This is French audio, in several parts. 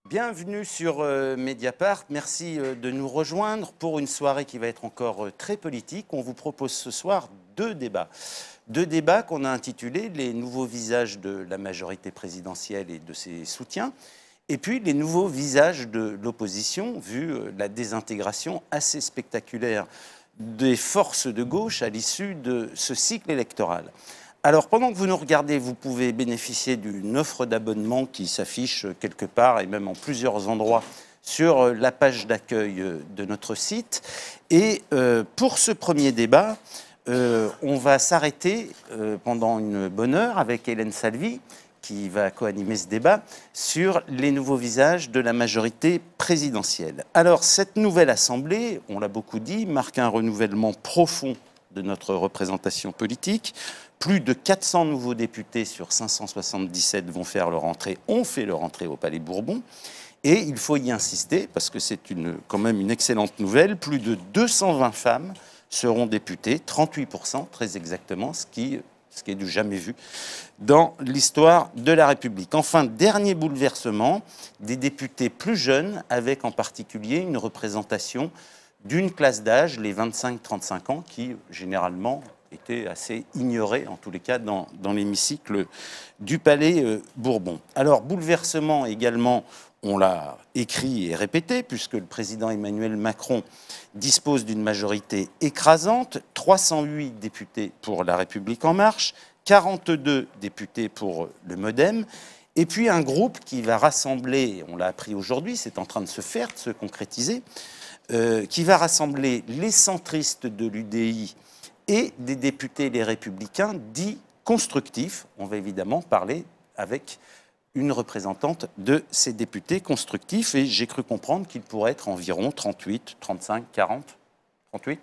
Bienvenue sur Mediapart. Merci de nous rejoindre pour une soirée qui va être encore très politique. On vous propose ce soir deux débats. Deux débats qu'on a intitulés « Les nouveaux visages de la majorité présidentielle et de ses soutiens » et puis « Les nouveaux visages de l'opposition » vu la désintégration assez spectaculaire des forces de gauche à l'issue de ce cycle électoral. Alors, pendant que vous nous regardez, vous pouvez bénéficier d'une offre d'abonnement qui s'affiche quelque part et même en plusieurs endroits sur la page d'accueil de notre site. Et pour ce premier débat, on va s'arrêter pendant une bonne heure avec Hélène Salvi, qui va co-animer ce débat, sur les nouveaux visages de la majorité présidentielle. Alors, cette nouvelle Assemblée, on l'a beaucoup dit, marque un renouvellement profond de notre représentation politique. Plus de 400 nouveaux députés sur 577 vont faire leur entrée, ont fait leur entrée au Palais Bourbon. Et il faut y insister, parce que c'est quand même une excellente nouvelle, plus de 220 femmes seront députées, 38% très exactement, ce qui est du jamais vu dans l'histoire de la République. Enfin, dernier bouleversement, des députés plus jeunes, avec en particulier une représentation d'une classe d'âge, les 25-35 ans, qui généralement était assez ignoré, en tous les cas, dans l'hémicycle du Palais Bourbon. Alors, bouleversement également, on l'a écrit et répété, puisque le président Emmanuel Macron dispose d'une majorité écrasante, 308 députés pour La République En Marche, 42 députés pour le MoDem, et puis un groupe qui va rassembler, on l'a appris aujourd'hui, c'est en train de se faire, de se concrétiser, qui va rassembler les centristes de l'UDI et des députés les Républicains dits constructifs. On va évidemment parler avec une représentante de ces députés constructifs et j'ai cru comprendre qu'il pourrait être environ 38, 35, 40, 38 ?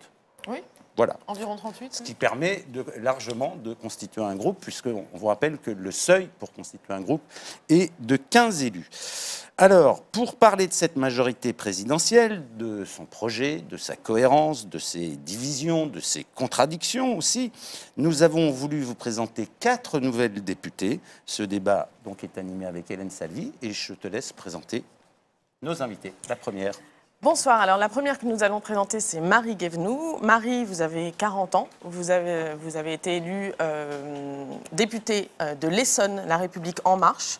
Oui. Voilà. Environ 38. Ce qui permet largement de constituer un groupe, puisqu'on vous rappelle que le seuil pour constituer un groupe est de 15 élus. Alors, pour parler de cette majorité présidentielle, de son projet, de sa cohérence, de ses divisions, de ses contradictions aussi, nous avons voulu vous présenter 4 nouvelles députées. Ce débat donc est animé avec Hélène Salvi et je te laisse présenter nos invités. La première. Bonsoir. Alors, la première que nous allons présenter, c'est Marie Guévenoux. Marie, vous avez 40 ans. Vous avez été élue députée de l'Essonne, La République En Marche,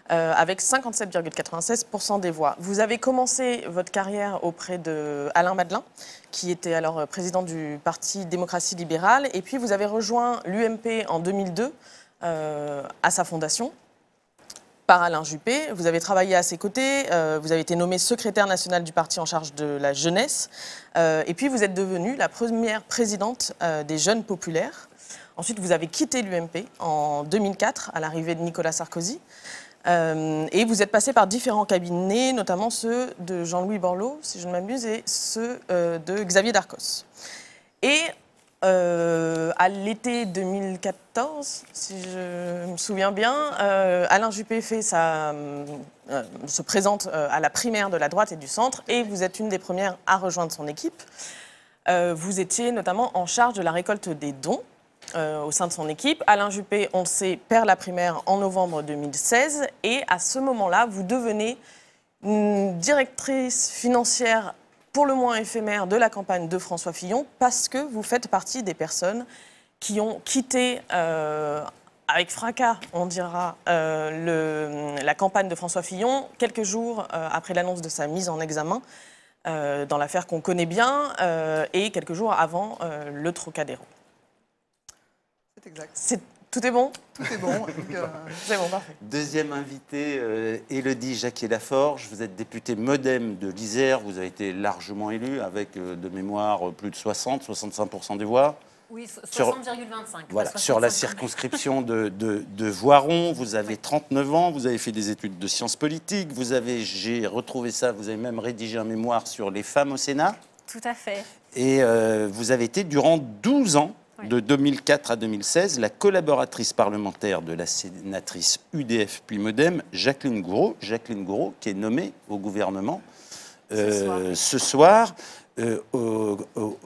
avec 57,96% des voix. Vous avez commencé votre carrière auprès d'Alain Madelin, qui était alors président du Parti démocratie libérale. Et puis, vous avez rejoint l'UMP en 2002 à sa fondation, par Alain Juppé. Vous avez travaillé à ses côtés, vous avez été nommé secrétaire national du parti en charge de la jeunesse, et puis vous êtes devenue la première présidente des Jeunes Populaires. Ensuite, vous avez quitté l'UMP en 2004, à l'arrivée de Nicolas Sarkozy, et vous êtes passé par différents cabinets, notamment ceux de Jean-Louis Borloo, si je ne m'abuse, et ceux de Xavier Darcos. Et à l'été 2014, si je me souviens bien, Alain Juppé se présente à la primaire de la droite et du centre et vous êtes une des premières à rejoindre son équipe. Vous étiez notamment en charge de la récolte des dons au sein de son équipe. Alain Juppé, on le sait, perd la primaire en novembre 2016 et à ce moment-là, vous devenez une directrice financière pour le moins éphémère de la campagne de François Fillon, parce que vous faites partie des personnes qui ont quitté, avec fracas, on dira, la campagne de François Fillon, quelques jours après l'annonce de sa mise en examen, dans l'affaire qu'on connaît bien, et quelques jours avant le Trocadéro. C'est exact. Tout est bon ? Tout est bon. C'est bon, parfait. Deuxième invitée, Élodie Jacquier-Laforge. Vous êtes députée MoDem de l'Isère. Vous avez été largement élue avec, de mémoire, plus de 65% des voix. Oui, 60,25. Voilà, sur la circonscription de Voiron. Vous avez 39 ans. Vous avez fait des études de sciences politiques. J'ai retrouvé ça. Vous avez même rédigé un mémoire sur les femmes au Sénat. Tout à fait. Et vous avez été durant 12 ans, de 2004 à 2016, la collaboratrice parlementaire de la sénatrice UDF puis MoDem, Jacqueline Gourault. Jacqueline Gourault, qui est nommée au gouvernement ce soir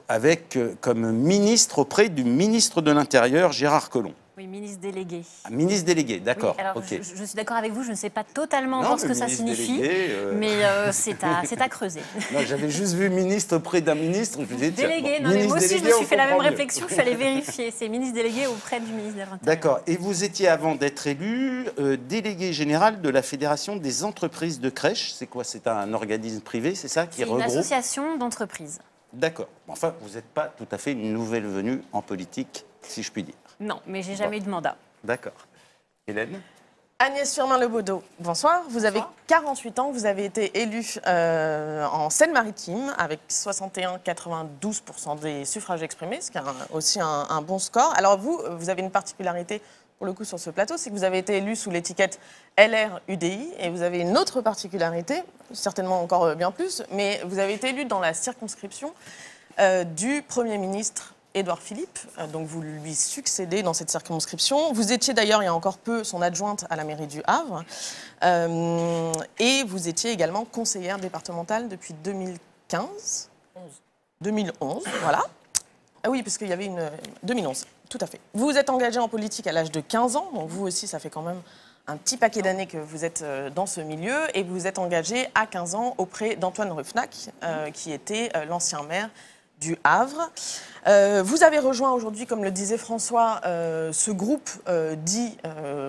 avec comme ministre auprès du ministre de l'Intérieur, Gérard Collomb. Oui, ministre délégué. Ah, ministre délégué, d'accord. Oui, alors okay. je suis d'accord avec vous, je ne sais pas totalement encore ce que ça signifie, mais c'est à creuser. J'avais juste vu ministre auprès d'un ministre. Je disais, délégué, non, mais moi aussi je me suis fait la même réflexion, il fallait vérifier. C'est ministre délégué auprès du ministre de l'Intérieur. D'accord. Et vous étiez, avant d'être élu, délégué général de la Fédération des entreprises de crèches. C'est quoi? C'est un organisme privé, c'est ça, qui regroupe? C'est une association d'entreprises. D'accord. Enfin, vous n'êtes pas tout à fait une nouvelle venue en politique, si je puis dire. Non, mais j'ai jamais eu de mandat. D'accord. Hélène? Agnès Firmin-Lebaudot, bonsoir. Vous avez 48 ans, vous avez été élue en Seine-Maritime avec 61,92% des suffrages exprimés, ce qui est aussi un bon score. Alors vous avez une particularité pour le coup sur ce plateau, c'est que vous avez été élu sous l'étiquette LR-UDI et vous avez une autre particularité, certainement encore bien plus, mais vous avez été élu dans la circonscription du Premier ministre Édouard Philippe, donc vous lui succédez dans cette circonscription. Vous étiez d'ailleurs il y a encore peu son adjointe à la mairie du Havre et vous étiez également conseillère départementale depuis 2015 2011, voilà. Ah oui, parce qu'il y avait une... 2011, tout à fait. Vous vous êtes engagée en politique à l'âge de 15 ans, donc vous aussi, ça fait quand même un petit paquet d'années que vous êtes dans ce milieu, et vous vous êtes engagée à 15 ans auprès d'Antoine Ruffnac, qui était l'ancien maire du Havre. Vous avez rejoint aujourd'hui, comme le disait François, ce groupe dit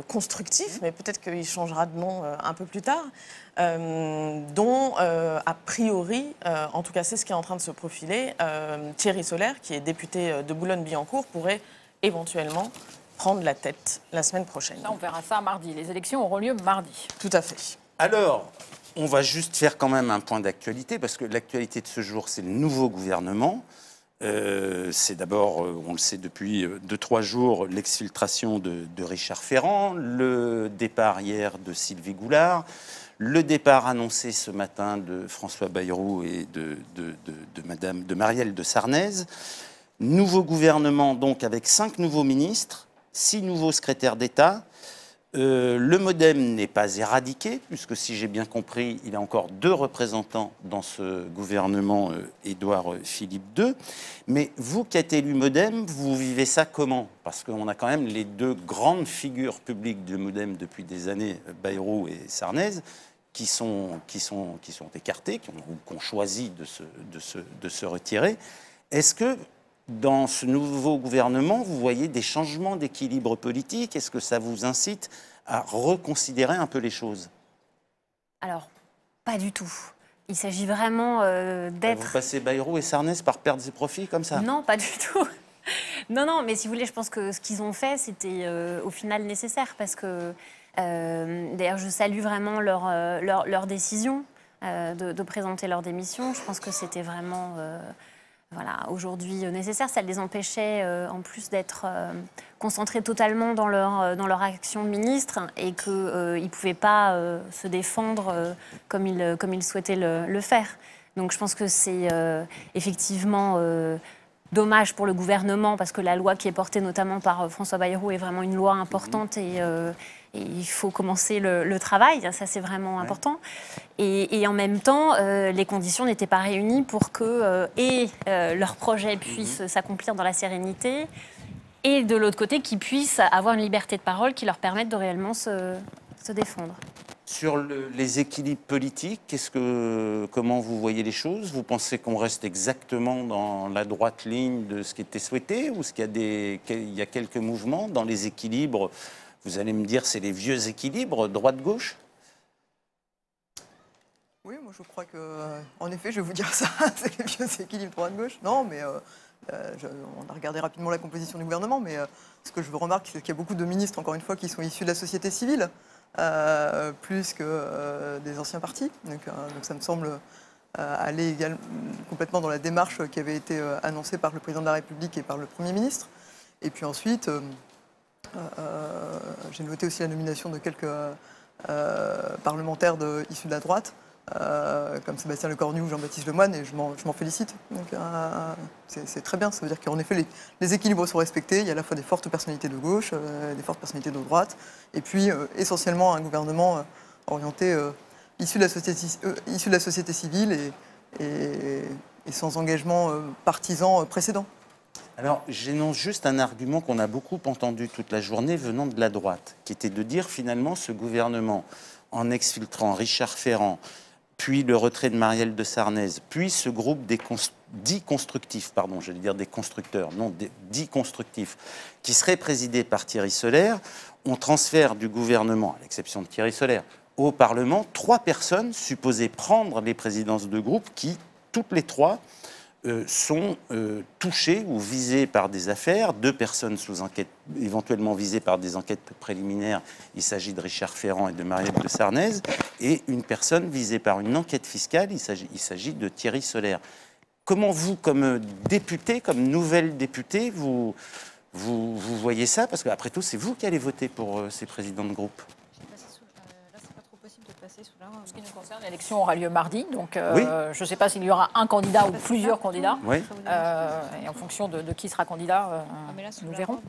constructif, mais peut-être qu'il changera de nom un peu plus tard, dont, a priori, en tout cas c'est ce qui est en train de se profiler, Thierry Solaire, qui est député de Boulogne-Billancourt, pourrait éventuellement prendre la tête la semaine prochaine. Ça, on verra ça mardi. Les élections auront lieu mardi. Tout à fait. Alors, on va juste faire quand même un point d'actualité, parce que l'actualité de ce jour, c'est le nouveau gouvernement. C'est d'abord, on le sait depuis 2-3 jours, l'exfiltration de Richard Ferrand, le départ hier de Sylvie Goulard, le départ annoncé ce matin de François Bayrou et de Marielle de Sarnez. Nouveau gouvernement, donc, avec 5 nouveaux ministres, 6 nouveaux secrétaires d'État. Le MoDem n'est pas éradiqué, puisque si j'ai bien compris, il y a encore 2 représentants dans ce gouvernement, Édouard Philippe II. Mais vous qui êtes élu MoDem, vous vivez ça comment? Parce qu'on a quand même les 2 grandes figures publiques du MoDem depuis des années, Bayrou et Sarnez, qui sont écartés, qui ont choisi de se retirer. Est-ce que dans ce nouveau gouvernement, vous voyez des changements d'équilibre politique? Est-ce que ça vous incite à reconsidérer un peu les choses? Alors, pas du tout. Il s'agit vraiment d'être... Vous passez Bayrou et Sarnez par pertes et profits comme ça? Non, pas du tout. Non, mais si vous voulez, je pense que ce qu'ils ont fait, c'était au final nécessaire parce que, d'ailleurs, je salue vraiment leur décision de présenter leur démission. Je pense que c'était vraiment... Voilà, aujourd'hui nécessaire, ça les empêchait en plus d'être concentrés totalement dans leur action de ministre et qu'ils ne pouvaient pas se défendre comme ils souhaitaient le faire. Donc je pense que c'est effectivement dommage pour le gouvernement parce que la loi qui est portée notamment par François Bayrou est vraiment une loi importante et il faut commencer le travail, ça c'est vraiment important. Et en même temps, les conditions n'étaient pas réunies pour que leur projet puisse s'accomplir dans la sérénité et de l'autre côté qu'ils puissent avoir une liberté de parole qui leur permette de réellement se défendre. Sur les équilibres politiques, comment vous voyez les choses? Vous pensez qu'on reste exactement dans la droite ligne de ce qui était souhaité ou est-ce qu'il y a quelques mouvements dans les équilibres? Vous allez me dire, c'est les vieux équilibres, droite-gauche? Oui, moi je crois que, en effet, je vais vous dire ça, c'est les vieux équilibres droite-gauche. Non, mais on a regardé rapidement la composition du gouvernement, mais ce que je remarque, c'est qu'il y a beaucoup de ministres, encore une fois, qui sont issus de la société civile, plus que des anciens partis. Donc ça me semble aller complètement dans la démarche qui avait été annoncée par le président de la République et par le Premier ministre. Et puis ensuite... j'ai noté aussi la nomination de quelques parlementaires issus de la droite, comme Sébastien Lecornu ou Jean-Baptiste Lemoyne, et je m'en félicite. C'est très bien, ça veut dire qu'en effet, les équilibres sont respectés. Il y a à la fois des fortes personnalités de gauche, des fortes personnalités de droite, et puis essentiellement un gouvernement orienté, issu de la société civile et sans engagement partisan précédent. Alors, j'énonce juste un argument qu'on a beaucoup entendu toute la journée venant de la droite, qui était de dire finalement ce gouvernement, en exfiltrant Richard Ferrand, puis le retrait de Marielle de Sarnez, puis ce groupe dits constructifs, pardon, j'allais dire des constructeurs, non, dits constructifs, qui serait présidé par Thierry Solère, on transfère du gouvernement, à l'exception de Thierry Solère, au Parlement, 3 personnes supposées prendre les présidences de groupe qui, toutes les 3, sont touchées ou visées par des affaires. 2 personnes sous enquête, éventuellement visées par des enquêtes préliminaires. Il s'agit de Richard Ferrand et de Marielle de Sarnez. Et une personne visée par une enquête fiscale. Il s'agit de Thierry Solère. Comment vous, comme député, comme nouvelle députée, vous voyez ça? Parce qu'après tout, c'est vous qui allez voter pour ces présidents de groupe. En ce qui nous concerne, l'élection aura lieu mardi, donc Oui. je ne sais pas s'il y aura un candidat ou plusieurs candidats. Oui. Et en fonction de qui sera candidat, nous verrons.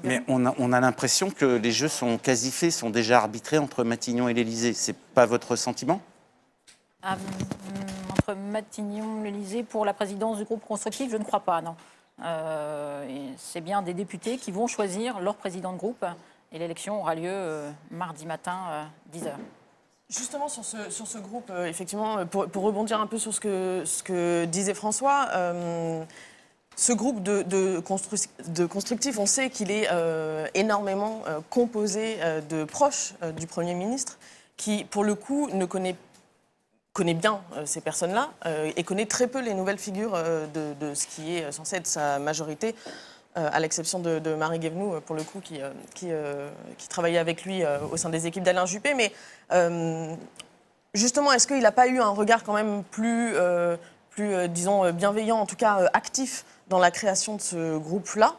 Mais on a l'impression que les jeux sont quasi faits, sont déjà arbitrés entre Matignon et l'Élysée. C'est pas votre sentiment? Entre Matignon et l'Élysée pour la présidence du groupe constructif, je ne crois pas, non. C'est bien des députés qui vont choisir leur président de groupe et l'élection aura lieu mardi matin, 10h. Justement, sur ce groupe, effectivement, pour rebondir un peu sur ce que disait François, ce groupe de constructifs, on sait qu'il est énormément composé de proches du Premier ministre, qui, pour le coup, connaît bien ces personnes-là et connaît très peu les nouvelles figures de ce qui est censé être sa majorité. À l'exception de Marie Guévenoux, pour le coup, qui travaillait avec lui au sein des équipes d'Alain Juppé. Mais justement, est-ce qu'il n'a pas eu un regard quand même plus disons, bienveillant, en tout cas actif, dans la création de ce groupe-là,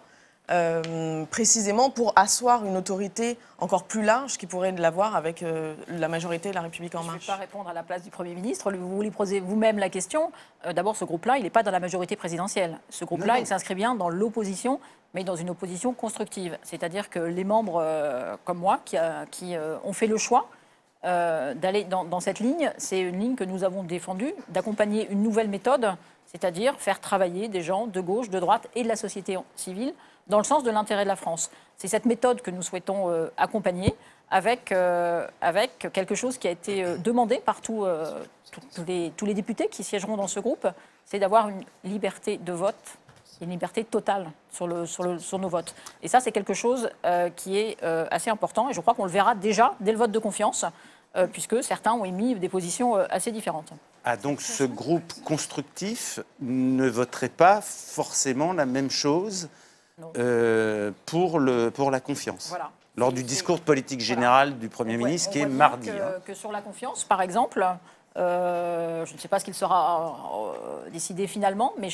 précisément pour asseoir une autorité encore plus large qui pourrait l'avoir avec la majorité de La République En Marche? Je ne vais pas répondre à la place du Premier ministre. Vous voulez poser vous-même la question. D'abord, ce groupe-là, il n'est pas dans la majorité présidentielle. Ce groupe-là, il s'inscrit bien dans l'opposition, mais dans une opposition constructive. C'est-à-dire que les membres comme moi qui ont fait le choix d'aller dans cette ligne, c'est une ligne que nous avons défendue, d'accompagner une nouvelle méthode, c'est-à-dire faire travailler des gens de gauche, de droite et de la société civile dans le sens de l'intérêt de la France. C'est cette méthode que nous souhaitons accompagner avec quelque chose qui a été demandé par tous les députés qui siégeront dans ce groupe, c'est d'avoir une liberté de vote, une liberté totale sur nos votes. Et ça, c'est quelque chose qui est assez important et je crois qu'on le verra déjà dès le vote de confiance, puisque certains ont émis des positions assez différentes. Ah, donc ce groupe constructif ne voterait pas forcément la même chose pour la confiance. Voilà. Lors du discours de politique générale du Premier ministre qui est mardi. Que sur la confiance, par exemple, je ne sais pas ce qu'il sera décidé finalement, mais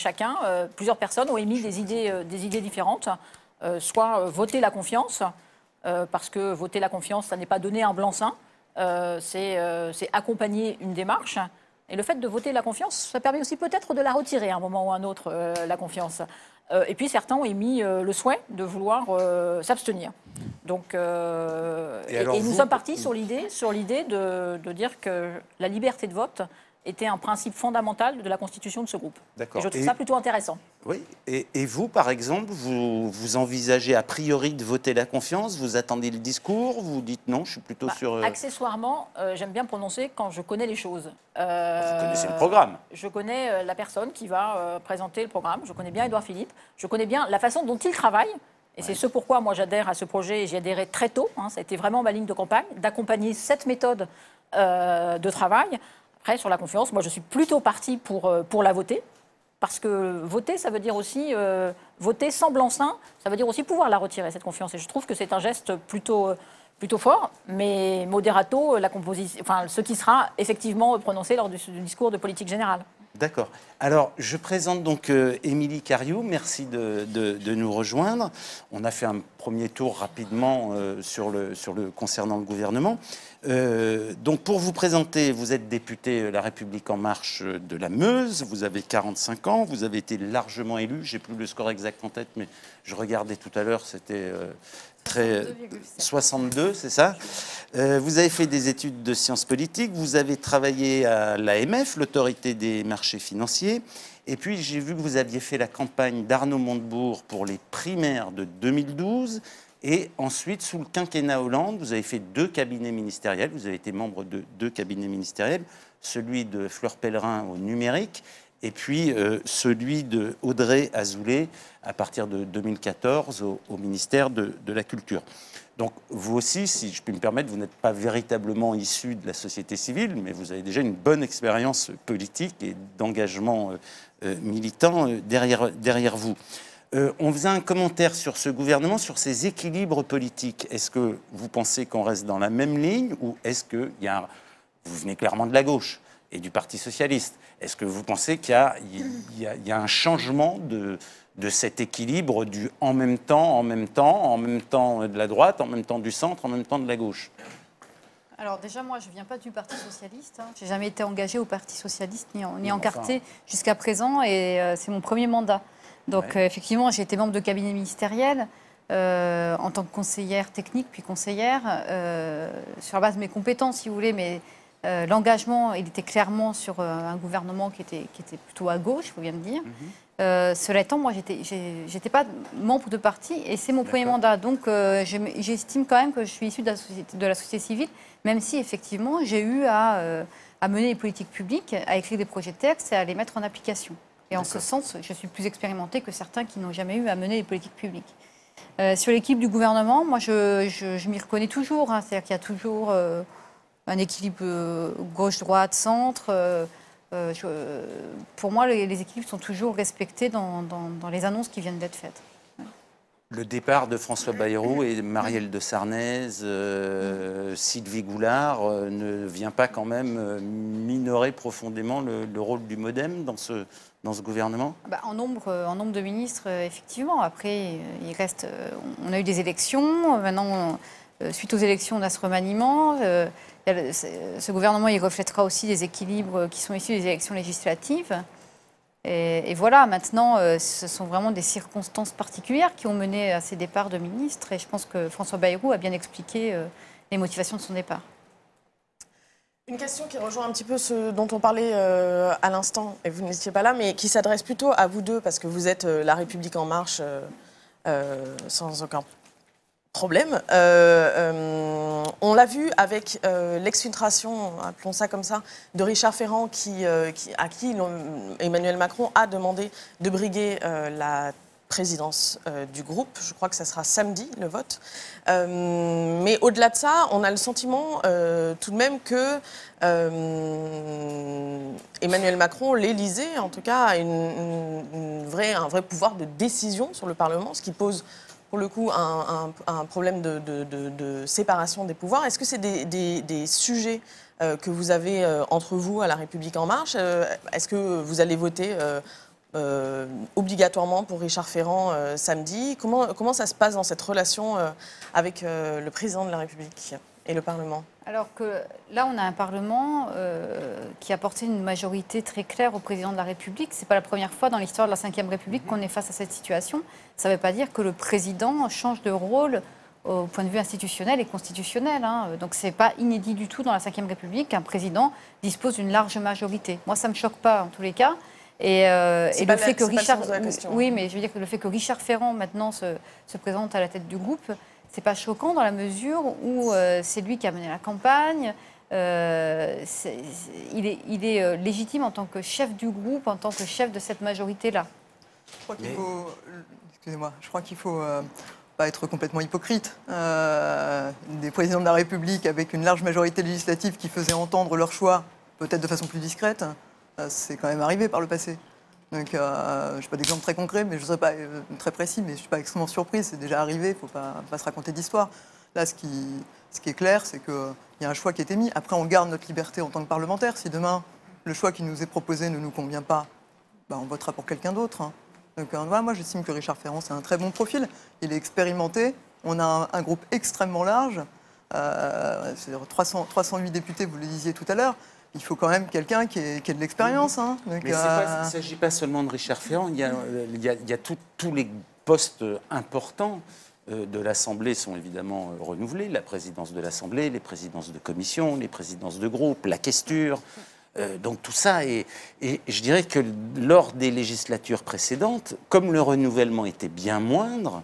plusieurs personnes ont émis des idées différentes. Soit voter la confiance, parce que voter la confiance, ça n'est pas donner un blanc-seing, c'est accompagner une démarche. Et le fait de voter la confiance, ça permet aussi peut-être de la retirer à un moment ou à un autre, la confiance. Et puis certains ont émis le souhait de vouloir s'abstenir. Donc, et nous sommes partis sur l'idée de dire que la liberté de vote était un principe fondamental de la constitution de ce groupe. Et je trouve ça plutôt intéressant. Oui. Et vous, par exemple, vous envisagez a priori de voter la confiance? Vous attendez le discours? Vous dites non, je suis plutôt sur... Accessoirement, j'aime bien prononcer quand je connais les choses. Vous connaissez le programme? Je connais la personne qui va présenter le programme. Je connais bien Édouard Philippe. Je connais bien la façon dont il travaille. Et c'est ce pourquoi moi j'adhère à ce projet et j'y adhérais très tôt. Ça a été vraiment ma ligne de campagne, d'accompagner cette méthode de travail. Après, sur la confiance, moi je suis plutôt partie pour la voter. Parce que voter, ça veut dire aussi voter sans blanc-seing, ça veut dire aussi pouvoir la retirer, cette confiance. Et je trouve que c'est un geste plutôt fort, mais moderato, ce qui sera effectivement prononcé lors du discours de politique générale. D'accord. Alors, je présente donc Émilie Cariou. Merci de nous rejoindre. On a fait un premier tour rapidement concernant le gouvernement. Donc, pour vous présenter, vous êtes députée La République En Marche de la Meuse. Vous avez 45 ans. Vous avez été largement élue. J'ai plus le score exact en tête, mais je regardais tout à l'heure. C'était 62, c'est ça. Vous avez fait des études de sciences politiques, vous avez travaillé à l'AMF, l'autorité des marchés financiers, et puis j'ai vu que vous aviez fait la campagne d'Arnaud Montebourg pour les primaires de 2012, et ensuite, sous le quinquennat Hollande, vous avez fait 2 cabinets ministériels, vous avez été membre de 2 cabinets ministériels, celui de Fleur Pellerin au numérique, et puis celui de Audrey Azoulay à partir de 2014 au ministère de la Culture. Donc vous aussi, si je puis me permettre, vous n'êtes pas véritablement issu de la société civile, mais vous avez déjà une bonne expérience politique et d'engagement militant derrière vous. On faisait un commentaire sur ce gouvernement, sur ses équilibres politiques. Est-ce que vous pensez qu'on reste dans la même ligne ou est-ce que vous venez clairement de la gauche et du Parti socialiste? Est-ce que vous pensez qu'il y a un changement de cet équilibre du en même temps de la droite, en même temps du centre, en même temps de la gauche? Alors déjà, moi, je ne viens pas du Parti socialiste. Je n'ai jamais été engagée au Parti socialiste ni encartée jusqu'à présent et c'est mon premier mandat. Donc effectivement, j'ai été membre de cabinet ministériel en tant que conseillère technique, puis conseillère, sur la base de mes compétences, si vous voulez, mais l'engagement, il était clairement sur un gouvernement qui était plutôt à gauche, il faut bien me dire. Cela étant, moi, j'étais pas membre de parti et c'est mon premier mandat. Donc, j'estime quand même que je suis issue de la société civile, même si, effectivement, j'ai eu à mener les politiques publiques, à écrire des projets de texte et à les mettre en application. Et en ce sens, je suis plus expérimentée que certains qui n'ont jamais eu à mener les politiques publiques. Sur l'équipe du gouvernement, moi, je m'y reconnais toujours. C'est-à-dire qu'il y a toujours un équilibre gauche-droite, centre. Pour moi, les équilibres sont toujours respectés dans les annonces qui viennent d'être faites. Le départ de François Bayrou et Marielle de Sarnez, Sylvie Goulard, ne vient pas quand même minorer profondément le rôle du MoDem dans ce gouvernement? En nombre de ministres, effectivement. Après, on a eu des élections. Maintenant, suite aux élections, on a ce remaniement. Ce gouvernement, il reflètera aussi des équilibres qui sont issus des élections législatives. Et voilà, maintenant, ce sont vraiment des circonstances particulières qui ont mené à ces départs de ministres. Et je pense que François Bayrou a bien expliqué les motivations de son départ. Une question qui rejoint un petit peu ce dont on parlait à l'instant, et vous n'étiez pas là, mais qui s'adresse plutôt à vous deux, parce que vous êtes La République En Marche sans aucun problème. On l'a vu avec l'exfiltration, appelons ça comme ça, de Richard Ferrand, à qui Emmanuel Macron a demandé de briguer la présidence du groupe. Je crois que ça sera samedi, le vote. Mais au-delà de ça, on a le sentiment tout de même que Emmanuel Macron, l'Élysée, en tout cas, a un vrai pouvoir de décision sur le Parlement, ce qui pose pour le coup un problème de séparation des pouvoirs. Est-ce que c'est des sujets que vous avez entre vous à La République En Marche? Est-ce que vous allez voter obligatoirement pour Richard Ferrand samedi? Comment ça se passe dans cette relation avec le président de la République et le Parlement? Alors que là, on a un Parlement qui a apporté une majorité très claire au président de la République. Ce n'est pas la première fois dans l'histoire de la Ve République qu'on est face à cette situation. Ça ne veut pas dire que le président change de rôle au point de vue institutionnel et constitutionnel. Donc ce n'est pas inédit du tout dans la Ve République qu'un président dispose d'une large majorité. Moi, ça ne me choque pas en tous les cas. Et le fait que le fait que Richard Ferrand maintenant se présente à la tête du groupe, c'est pas choquant dans la mesure où c'est lui qui a mené la campagne. Il est légitime en tant que chef du groupe, en tant que chef de cette majorité-là. Je crois qu'il faut pas être complètement hypocrite. Des présidents de la République avec une large majorité législative qui faisaient entendre leur choix, peut-être de façon plus discrète, c'est quand même arrivé par le passé. Donc, je n'ai pas d'exemple très concret, mais je ne serais pas très précis, mais je ne suis pas extrêmement surprise. C'est déjà arrivé, il ne faut pas se raconter d'histoire. Là, ce qui est clair, c'est qu'il y a un choix qui a été mis. Après, on garde notre liberté en tant que parlementaire. Si demain, le choix qui nous est proposé ne nous convient pas, on votera pour quelqu'un d'autre. Donc, voilà, moi, j'estime que Richard Ferrand, c'est un très bon profil. Il est expérimenté. On a un groupe extrêmement large. C'est-à-dire 308 députés, vous le disiez tout à l'heure. Il faut quand même quelqu'un qui ait de l'expérience. Mais il ne s'agit pas seulement de Richard Ferrand. Il y a tous les postes importants de l'Assemblée sont évidemment renouvelées. La présidence de l'Assemblée, les présidences de commission, les présidences de groupe, la questure. Donc tout ça, et je dirais que lors des législatures précédentes, comme le renouvellement était bien moindre,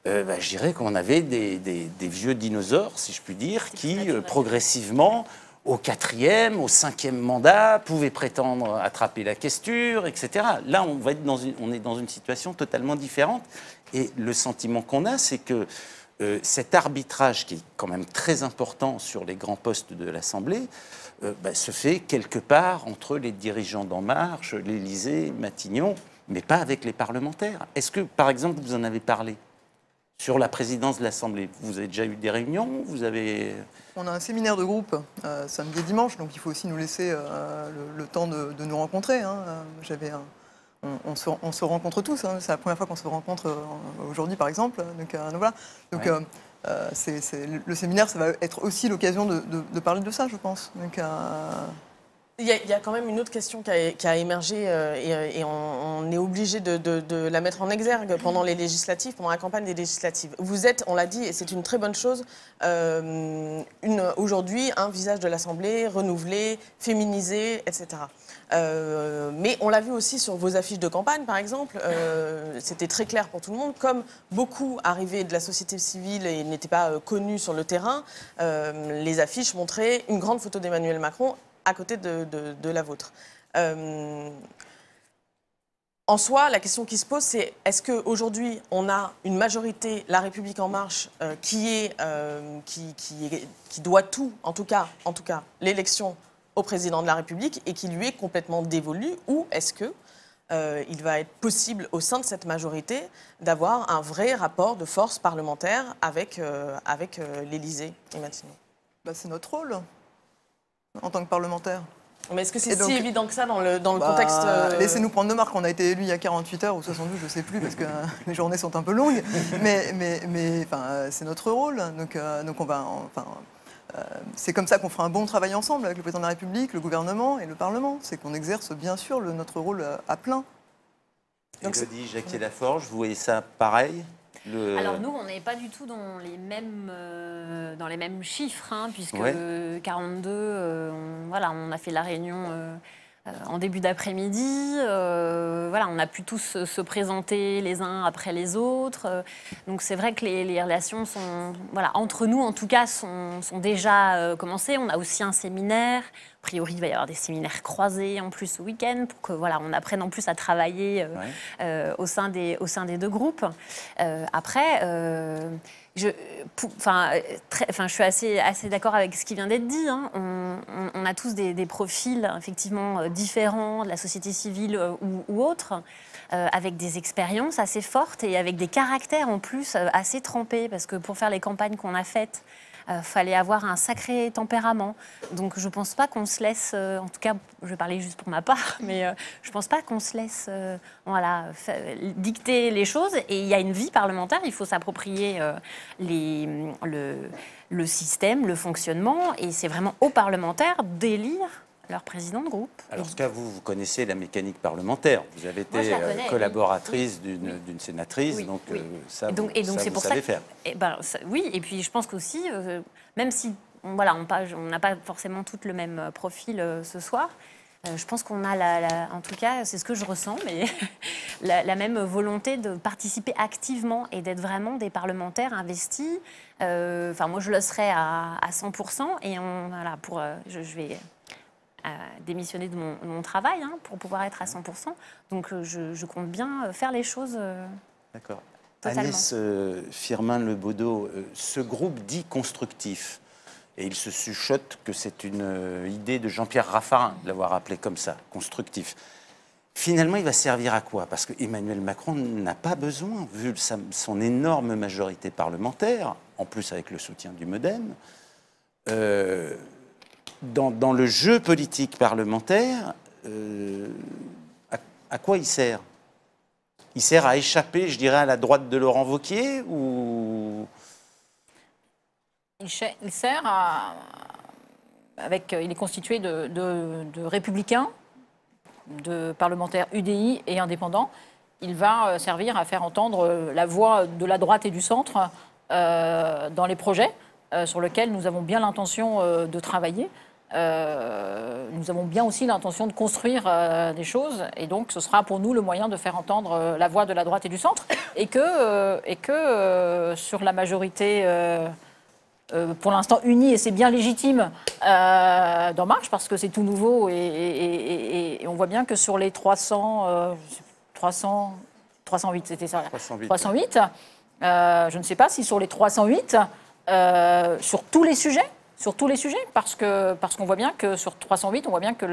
je dirais qu'on avait des vieux dinosaures, si je puis dire, qui progressivement, au 4e, au 5e mandat, pouvaient prétendre attraper la questure, etc. Là, on est dans une situation totalement différente. Et le sentiment qu'on a, c'est que cet arbitrage, qui est quand même très important sur les grands postes de l'Assemblée, se fait quelque part entre les dirigeants d'En Marche, l'Élysée, Matignon, mais pas avec les parlementaires. Est-ce que, par exemple, vous en avez parlé sur la présidence de l'Assemblée? Vous avez déjà eu des réunions? On a un séminaire de groupe samedi et dimanche, donc il faut aussi nous laisser le temps de nous rencontrer. Hein. On se rencontre tous, hein. C'est la première fois qu'on se rencontre aujourd'hui, par exemple. Donc voilà. Donc, ouais. Le séminaire, ça va être aussi l'occasion de parler de ça, je pense. Donc, il y a quand même une autre question qui a émergé et on est obligé de la mettre en exergue pendant les législatives, pendant la campagne des législatives. Vous êtes, on l'a dit, et c'est une très bonne chose, aujourd'hui un visage de l'Assemblée renouvelé, féminisé, etc. Mais on l'a vu aussi sur vos affiches de campagne, par exemple. C'était très clair pour tout le monde. Comme beaucoup arrivaient de la société civile et n'étaient pas connus sur le terrain, les affiches montraient une grande photo d'Emmanuel Macron à côté de la vôtre. En soi, la question qui se pose, c'est est-ce qu'aujourd'hui, on a une majorité, La République En Marche, qui doit tout, en tout cas l'élection au président de la République, et qui lui est complètement dévolue, ou est-ce que il va être possible, au sein de cette majorité, d'avoir un vrai rapport de force parlementaire avec l'Élysée et Matignon? C'est notre rôle en tant que parlementaire. Mais est-ce que c'est si évident que ça dans le contexte Laissez-nous prendre nos marques. On a été élus il y a 48 heures ou 72, je ne sais plus, parce que les journées sont un peu longues. Mais c'est notre rôle. Donc on va... c'est comme ça qu'on fera un bon travail ensemble avec le président de la République, le gouvernement et le Parlement. C'est qu'on exerce bien sûr notre rôle à plein. Élodie Jacquier-Laforge, vous voyez ça pareil? Alors nous, on n'est pas du tout dans les mêmes chiffres, hein, puisque 42, on a fait la réunion en début d'après-midi. On a pu tous se présenter les uns après les autres. Donc c'est vrai que les relations sont, entre nous en tout cas, sont déjà commencées. On a aussi un séminaire. A priori, il va y avoir des séminaires croisés en plus ce week-end pour que on apprenne en plus à travailler au sein des deux groupes. Je suis assez d'accord avec ce qui vient d'être dit. Hein. On a tous des profils effectivement différents de la société civile ou autres, avec des expériences assez fortes et avec des caractères en plus assez trempés, parce que pour faire les campagnes qu'on a faites, fallait avoir un sacré tempérament. Donc je ne pense pas qu'on se laisse, en tout cas, je vais parler juste pour ma part, mais je ne pense pas qu'on se laisse dicter les choses. Et il y a une vie parlementaire, il faut s'approprier le système, le fonctionnement, et c'est vraiment aux parlementaires d'élire leur président de groupe. Alors, en tout cas, vous connaissez la mécanique parlementaire. Vous avez été collaboratrice d'une sénatrice, donc ça, vous savez faire. Oui, et puis je pense qu'aussi, même si on n'a pas forcément toutes le même profil ce soir, je pense qu'on a, en tout cas, c'est ce que je ressens, mais la même volonté de participer activement et d'être vraiment des parlementaires investis. Moi, je le serai à 100%, et je vais démissionner de mon travail pour pouvoir être à 100%. Donc je compte bien faire les choses D'accord. totalement. Agnès Firmin-Lebaudot, ce groupe dit constructif, et il se chuchote que c'est une idée de Jean-Pierre Raffarin de l'avoir appelé comme ça, constructif. Finalement, il va servir à quoi? Parce qu'Emmanuel Macron n'a pas besoin, vu son énorme majorité parlementaire, en plus avec le soutien du MoDem, dans le jeu politique parlementaire, à quoi il sert? Il sert à échapper, je dirais, à la droite de Laurent Wauquiez, ou... Il sert il est constitué de républicains, de parlementaires UDI et indépendants, il va servir à faire entendre la voix de la droite et du centre dans les projets sur lesquels nous avons bien l'intention de travailler. Nous avons bien aussi l'intention de construire des choses, et donc ce sera pour nous le moyen de faire entendre la voix de la droite et du centre, et que sur la majorité pour l'instant unie, et c'est bien légitime d'En Marche, parce que c'est tout nouveau, et on voit bien que sur les 308, c'était ça, 308, je ne sais pas si sur les 308, sur tous les sujets, parce qu'on voit bien que sur 308, on voit bien que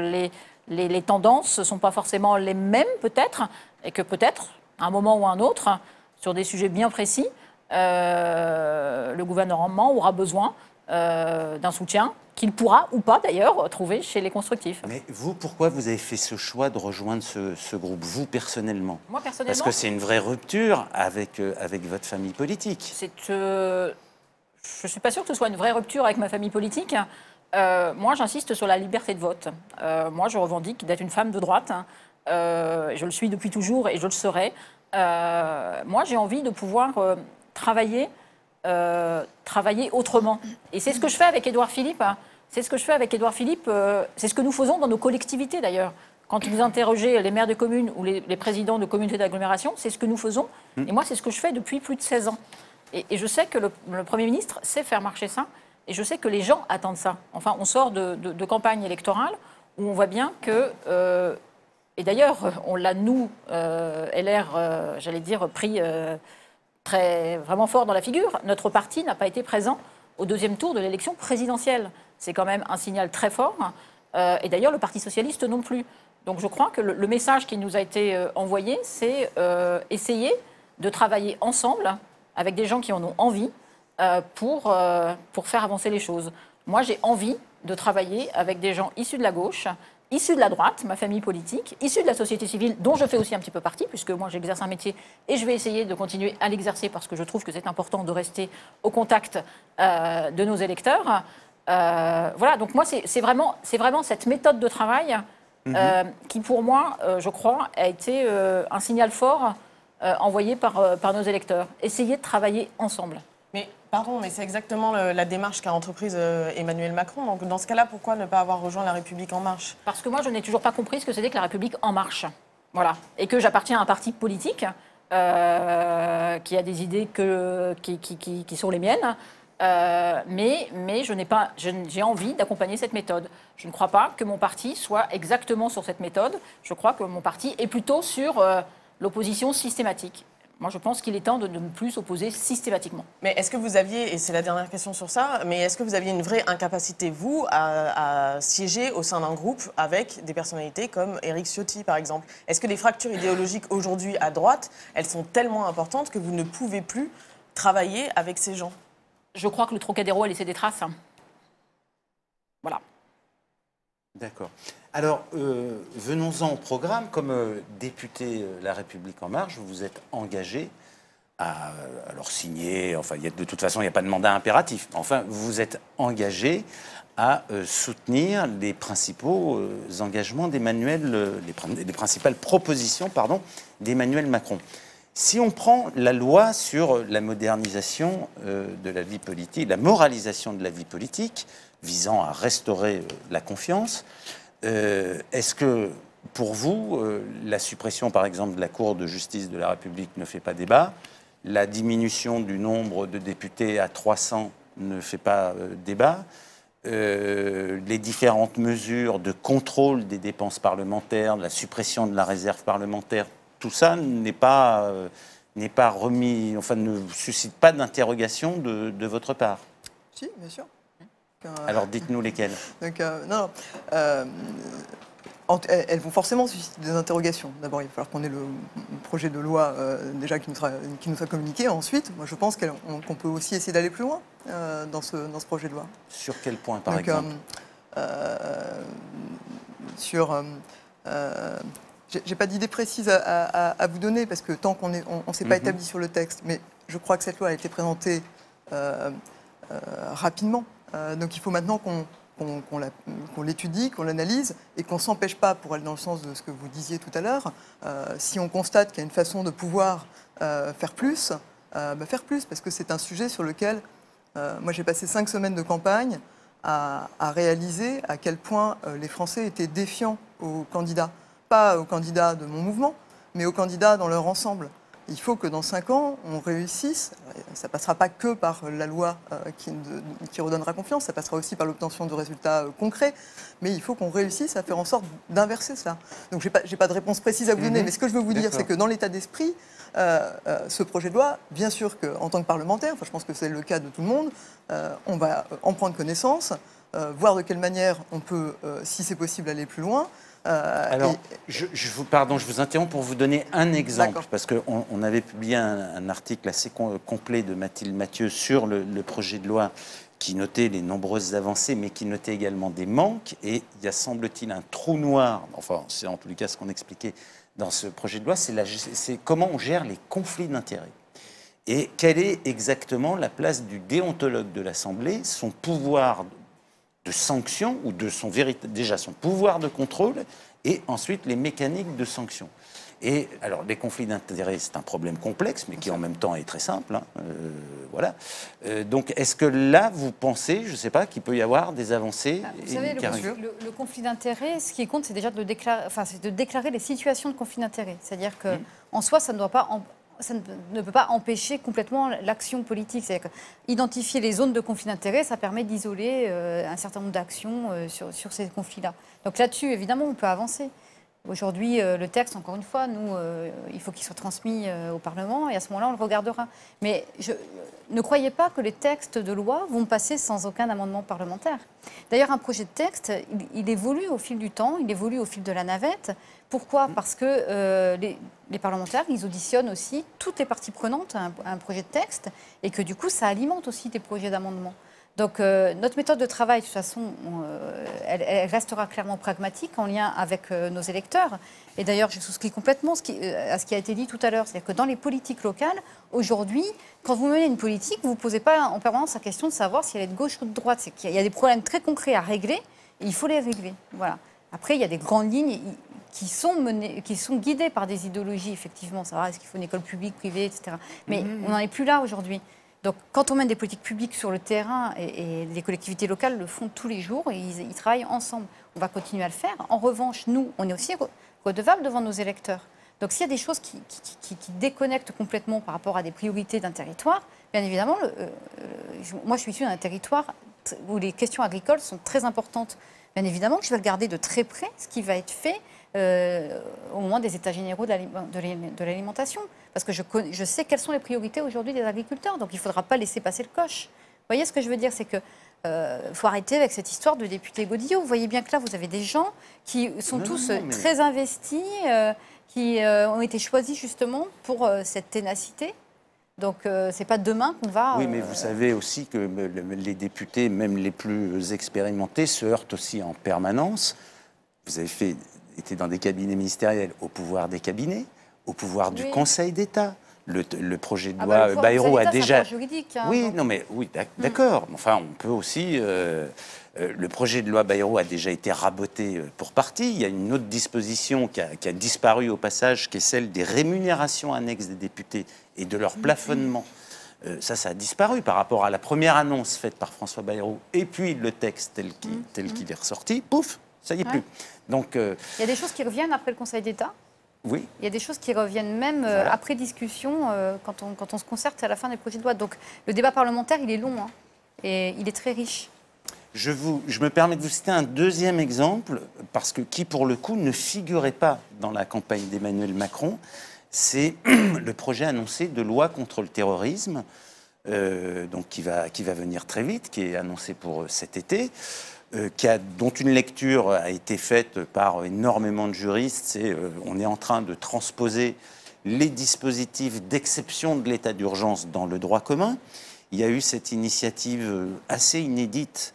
les tendances ne sont pas forcément les mêmes, peut-être, et que peut-être, à un moment ou à un autre, sur des sujets bien précis, le gouvernement aura besoin d'un soutien qu'il pourra, ou pas d'ailleurs, trouver chez les constructifs. Mais vous, pourquoi vous avez fait ce choix de rejoindre ce groupe, vous, personnellement? Moi, personnellement... Parce que c'est une vraie rupture avec votre famille politique. Je ne suis pas sûre que ce soit une vraie rupture avec ma famille politique. Moi, j'insiste sur la liberté de vote. Moi, je revendique d'être une femme de droite. Je le suis depuis toujours et je le serai. Moi, j'ai envie de pouvoir travailler autrement. Et c'est ce que je fais avec Édouard Philippe. C'est ce que je fais avec Édouard Philippe. C'est ce que nous faisons dans nos collectivités, d'ailleurs. Quand vous interrogez les maires de communes ou les présidents de communautés d'agglomération, c'est ce que nous faisons. Et moi, c'est ce que je fais depuis plus de 16 ans. Et je sais que le Premier ministre sait faire marcher ça, et je sais que les gens attendent ça. Enfin, on sort de campagne électorale où on voit bien que, et d'ailleurs, on l'a, nous, LR, j'allais dire, pris vraiment fort dans la figure, notre parti n'a pas été présent au deuxième tour de l'élection présidentielle. C'est quand même un signal très fort, et d'ailleurs, le Parti socialiste non plus. Donc je crois que le message qui nous a été envoyé, c'est essayer de travailler ensemble avec des gens qui en ont envie pour faire avancer les choses. Moi, j'ai envie de travailler avec des gens issus de la gauche, issus de la droite, ma famille politique, issus de la société civile, dont je fais aussi un petit peu partie, puisque moi, j'exerce un métier et je vais essayer de continuer à l'exercer parce que je trouve que c'est important de rester au contact de nos électeurs. Voilà, donc moi, c'est vraiment cette méthode de travail qui, pour moi, je crois, a été un signal fort envoyé par nos électeurs. Essayer de travailler ensemble. Mais pardon, mais c'est exactement la démarche qu'a entreprise Emmanuel Macron. Donc dans ce cas-là, pourquoi ne pas avoir rejoint La République En Marche? Parce que moi, je n'ai toujours pas compris ce que c'était que La République En Marche. Voilà. Et que j'appartiens à un parti politique qui a des idées qui sont les miennes. Mais j'ai envie d'accompagner cette méthode. Je ne crois pas que mon parti soit exactement sur cette méthode. Je crois que mon parti est plutôt sur l'opposition systématique. Moi, je pense qu'il est temps de ne plus s'opposer systématiquement. Mais est-ce que vous aviez, et c'est la dernière question sur ça, mais est-ce que vous aviez une vraie incapacité, vous, à siéger au sein d'un groupe avec des personnalités comme Éric Ciotti, par exemple? Est-ce que les fractures idéologiques aujourd'hui à droite, elles sont tellement importantes que vous ne pouvez plus travailler avec ces gens? Je crois que le Trocadéro a laissé des traces. Voilà. D'accord. Alors, venons-en au programme. Comme député La République En Marche, vous vous êtes engagé à alors signer, enfin, de toute façon, il n'y a pas de mandat impératif. Enfin, vous vous êtes engagé à soutenir les principaux engagements d'Emmanuel, les principales propositions, pardon, d'Emmanuel Macron. Si on prend la loi sur la modernisation de la vie politique, la moralisation de la vie politique, visant à restaurer la confiance, est-ce que, pour vous, la suppression, par exemple, de la Cour de justice de la République ne fait pas débat? La diminution du nombre de députés à 300 ne fait pas débat? Les différentes mesures de contrôle des dépenses parlementaires, la suppression de la réserve parlementaire, tout ça n'est pas remis, enfin, ne suscite pas d'interrogation de votre part? Si, bien sûr. Alors dites-nous lesquelles. Donc, non, elles vont forcément susciter des interrogations. D'abord, il va falloir qu'on ait le projet de loi déjà qui nous soit communiqué. Ensuite, moi, je pense qu'on peut aussi essayer d'aller plus loin dans ce projet de loi. Sur quel point, par exemple? J'ai pas d'idée précise à vous donner parce que tant qu'on ne s'est pas établi sur le texte, mais je crois que cette loi a été présentée rapidement. Donc il faut maintenant qu'on l'étudie, qu'on l'analyse et qu'on ne s'empêche pas, pour aller dans le sens de ce que vous disiez tout à l'heure, si on constate qu'il y a une façon de pouvoir faire plus, faire plus, parce que c'est un sujet sur lequel, moi j'ai passé 5 semaines de campagne à réaliser à quel point les Français étaient défiants aux candidats. Pas aux candidats de mon mouvement, mais aux candidats dans leur ensemble. Il faut que dans 5 ans, on réussisse. Ça ne passera pas que par la loi qui redonnera confiance, ça passera aussi par l'obtention de résultats concrets. Mais il faut qu'on réussisse à faire en sorte d'inverser cela. Donc je n'ai pas de réponse précise à vous donner, mais ce que je veux vous dire, c'est que dans l'état d'esprit, ce projet de loi, bien sûr qu'en tant que parlementaire, enfin, je pense que c'est le cas de tout le monde, on va en prendre connaissance, voir de quelle manière on peut, si c'est possible, aller plus loin. Alors, je vous interromps pour vous donner un exemple, parce qu'on avait publié un article assez complet de Mathilde Mathieu sur le projet de loi qui notait les nombreuses avancées, mais qui notait également des manques. Et il y a, semble-t-il, un trou noir, enfin, c'est en tous les cas ce qu'on expliquait dans ce projet de loi, c'est comment on gère les conflits d'intérêts. Et quelle est exactement la place du déontologue de l'Assemblée, son pouvoir de sanction ou de déjà son pouvoir de contrôle et ensuite les mécaniques de sanction. Et alors les conflits d'intérêts, c'est un problème complexe mais qui en même temps est très simple. Voilà. Donc est-ce que là vous pensez, je ne sais pas, qu'il peut y avoir des avancées? Vous savez, le conflit d'intérêts, ce qui compte, c'est déjà de déclarer les situations de conflit d'intérêts. C'est-à-dire que en soi, ça ne peut pas empêcher complètement l'action politique. C'est-à-dire qu'identifier les zones de conflit d'intérêts, ça permet d'isoler un certain nombre d'actions sur ces conflits-là. Donc là-dessus, évidemment, on peut avancer. Aujourd'hui, le texte, encore une fois, nous, il faut qu'il soit transmis au Parlement et à ce moment-là, on le regardera. Mais ne croyez pas que les textes de loi vont passer sans aucun amendement parlementaire. D'ailleurs, un projet de texte, il évolue au fil du temps, il évolue au fil de la navette. Pourquoi ? Parce que les parlementaires, ils auditionnent aussi toutes les parties prenantes à un projet de texte et que du coup, ça alimente aussi des projets d'amendement. Donc notre méthode de travail, de toute façon, elle restera clairement pragmatique en lien avec nos électeurs. Et d'ailleurs, je souscris complètement à ce qui a été dit tout à l'heure. C'est-à-dire que dans les politiques locales, aujourd'hui, quand vous menez une politique, vous ne vous posez pas en permanence la question de savoir si elle est de gauche ou de droite. C'est qu'il y a des problèmes très concrets à régler et il faut les régler. Voilà. Après, il y a des grandes lignes qui sont guidées par des idéologies, effectivement. Savoir est-ce qu'il faut une école publique, privée, etc. Mais on n'en est plus là aujourd'hui. Donc, quand on mène des politiques publiques sur le terrain, et les collectivités locales le font tous les jours, et ils travaillent ensemble. On va continuer à le faire. En revanche, nous, on est aussi redevables devant nos électeurs. Donc, s'il y a des choses qui déconnectent complètement par rapport à des priorités d'un territoire, bien évidemment, moi, je suis issue d'un territoire où les questions agricoles sont très importantes. Bien évidemment que je vais regarder de très près ce qui va être fait au moment des états généraux de l'alimentation. Parce que je sais quelles sont les priorités aujourd'hui des agriculteurs. Donc il ne faudra pas laisser passer le coche. Vous voyez ce que je veux dire? C'est qu'il faut arrêter avec cette histoire de député Godillot. Vous voyez bien que là, vous avez des gens qui sont très investis, qui ont été choisis justement pour cette ténacité. Donc, ce n'est pas demain qu'on va... Oui, mais vous savez aussi que les députés, même les plus expérimentés, se heurtent aussi en permanence. Vous avez été dans des cabinets ministériels au pouvoir des cabinets, au pouvoir du Conseil d'État. Le projet de loi Bayrou a déjà... juridique, hein, oui, donc... non, mais oui, d'accord. Enfin, on peut aussi... le projet de loi Bayrou a déjà été raboté pour partie. Il y a une autre disposition qui a disparu au passage, qui est celle des rémunérations annexes des députés et de leur plafonnement. Ça a disparu par rapport à la première annonce faite par François Bayrou. Et puis le texte tel qu'il est ressorti, pouf, ça y est plus. Donc, il y a des choses qui reviennent après le Conseil d'État. Oui. Il y a des choses qui reviennent même après discussion, quand on se concerte à la fin des projets de loi. Donc le débat parlementaire, il est long, hein, et il est très riche. Je me permets de vous citer un deuxième exemple, parce que qui, pour le coup, ne figurait pas dans la campagne d'Emmanuel Macron. C'est le projet annoncé de loi contre le terrorisme, donc qui va venir très vite, qui est annoncé pour cet été, dont une lecture a été faite par énormément de juristes. On est en train de transposer les dispositifs d'exception de l'état d'urgence dans le droit commun. Il y a eu cette initiative assez inédite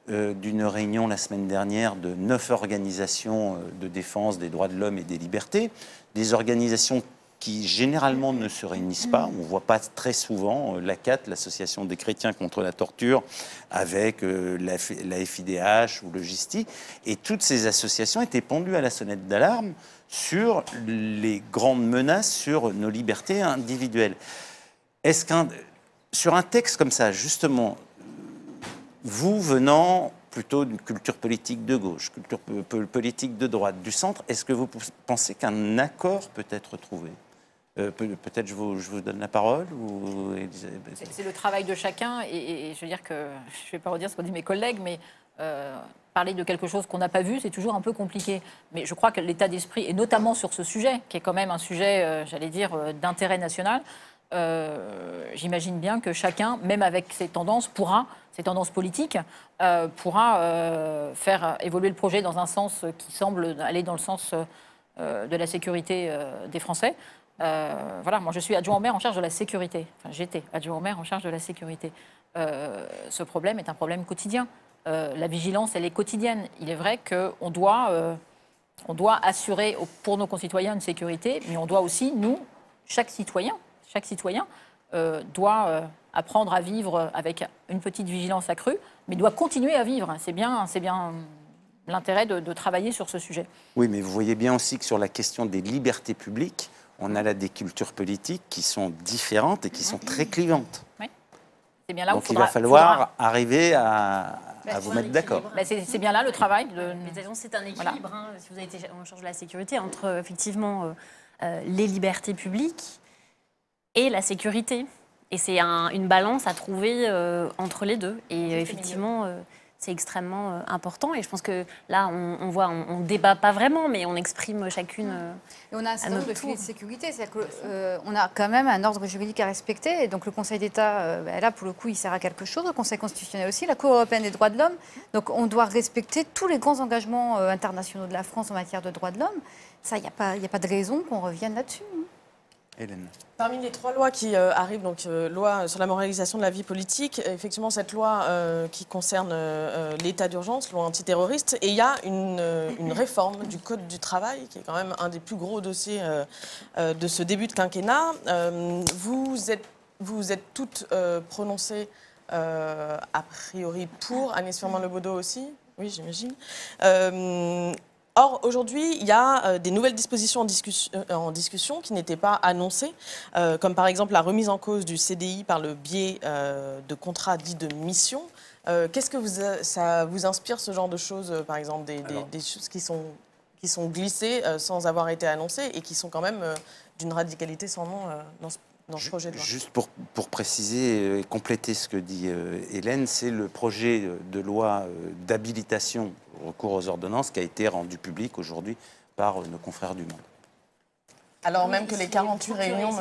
d'une réunion la semaine dernière de 9 organisations de défense des droits de l'homme et des libertés, des organisations qui généralement ne se réunissent pas. On ne voit pas très souvent l'ACAT, l'Association des chrétiens contre la torture, avec la FIDH ou le GISTI. Et toutes ces associations étaient pendues à la sonnette d'alarme sur les grandes menaces sur nos libertés individuelles. Est-ce sur un texte comme ça, justement, vous venant plutôt d'une culture politique de gauche, culture politique de droite, du centre, est-ce que vous pensez qu'un accord peut être trouvé ? Peut-être je vous donne la parole ou... C'est le travail de chacun et je veux dire que, je ne vais pas redire ce qu'ont dit mes collègues, mais parler de quelque chose qu'on n'a pas vu, c'est toujours un peu compliqué. Mais je crois que l'état d'esprit, et notamment sur ce sujet, qui est quand même un sujet, j'allais dire, d'intérêt national, j'imagine bien que chacun, même avec ses tendances politiques, pourra faire évoluer le projet dans un sens qui semble aller dans le sens de la sécurité des Français. Voilà, moi je suis adjoint au maire en charge de la sécurité. Enfin, j'étais adjoint au maire en charge de la sécurité. Ce problème est un problème quotidien. La vigilance, elle est quotidienne. Il est vrai qu'on doit assurer pour nos concitoyens une sécurité, mais on doit aussi, nous, chaque citoyen doit apprendre à vivre avec une petite vigilance accrue, mais doit continuer à vivre. C'est bien l'intérêt de travailler sur ce sujet. Oui, mais vous voyez bien aussi que sur la question des libertés publiques, on a là des cultures politiques qui sont différentes et qui sont très clivantes. Oui. C'est bien là Donc où il va falloir arriver à vous mettre d'accord. C'est bien là le travail. C'est un équilibre, voilà. Si vous avez été en charge de la sécurité, entre effectivement les libertés publiques et la sécurité. Et c'est une balance à trouver entre les deux. Et effectivement, c'est extrêmement important. Et je pense que là, on ne débat pas vraiment, mais on exprime chacune. Et on a un certain nombre de filets de sécurité. C'est-à-dire qu'on a quand même un ordre juridique à respecter. Et donc le Conseil d'État, là, pour le coup, il sert à quelque chose. Le Conseil constitutionnel aussi, la Cour européenne des droits de l'homme. Donc on doit respecter tous les grands engagements internationaux de la France en matière de droits de l'homme. Ça, il n'y a pas de raison qu'on revienne là-dessus. Hélène. Parmi les 3 lois qui arrivent, donc loi sur la moralisation de la vie politique, effectivement cette loi qui concerne l'état d'urgence, loi antiterroriste, et il y a une réforme du Code du travail qui est quand même un des plus gros dossiers de ce début de quinquennat. Vous êtes toutes prononcées a priori pour, Agnès Firmin-Le Bodo aussi, oui j'imagine. Or, aujourd'hui, il y a des nouvelles dispositions en discussion qui n'étaient pas annoncées, comme par exemple la remise en cause du CDI par le biais de contrats dits de mission. Qu'est-ce que ça vous inspire, ce genre de choses, par exemple, des choses qui sont glissées sans avoir été annoncées et qui sont quand même d'une radicalité sans nom dans ce projet de loi? Juste pour préciser et compléter ce que dit Hélène, c'est le projet de loi d'habilitation au recours aux ordonnances qui a été rendu public aujourd'hui par nos confrères du Monde. Alors même que les 48 réunions...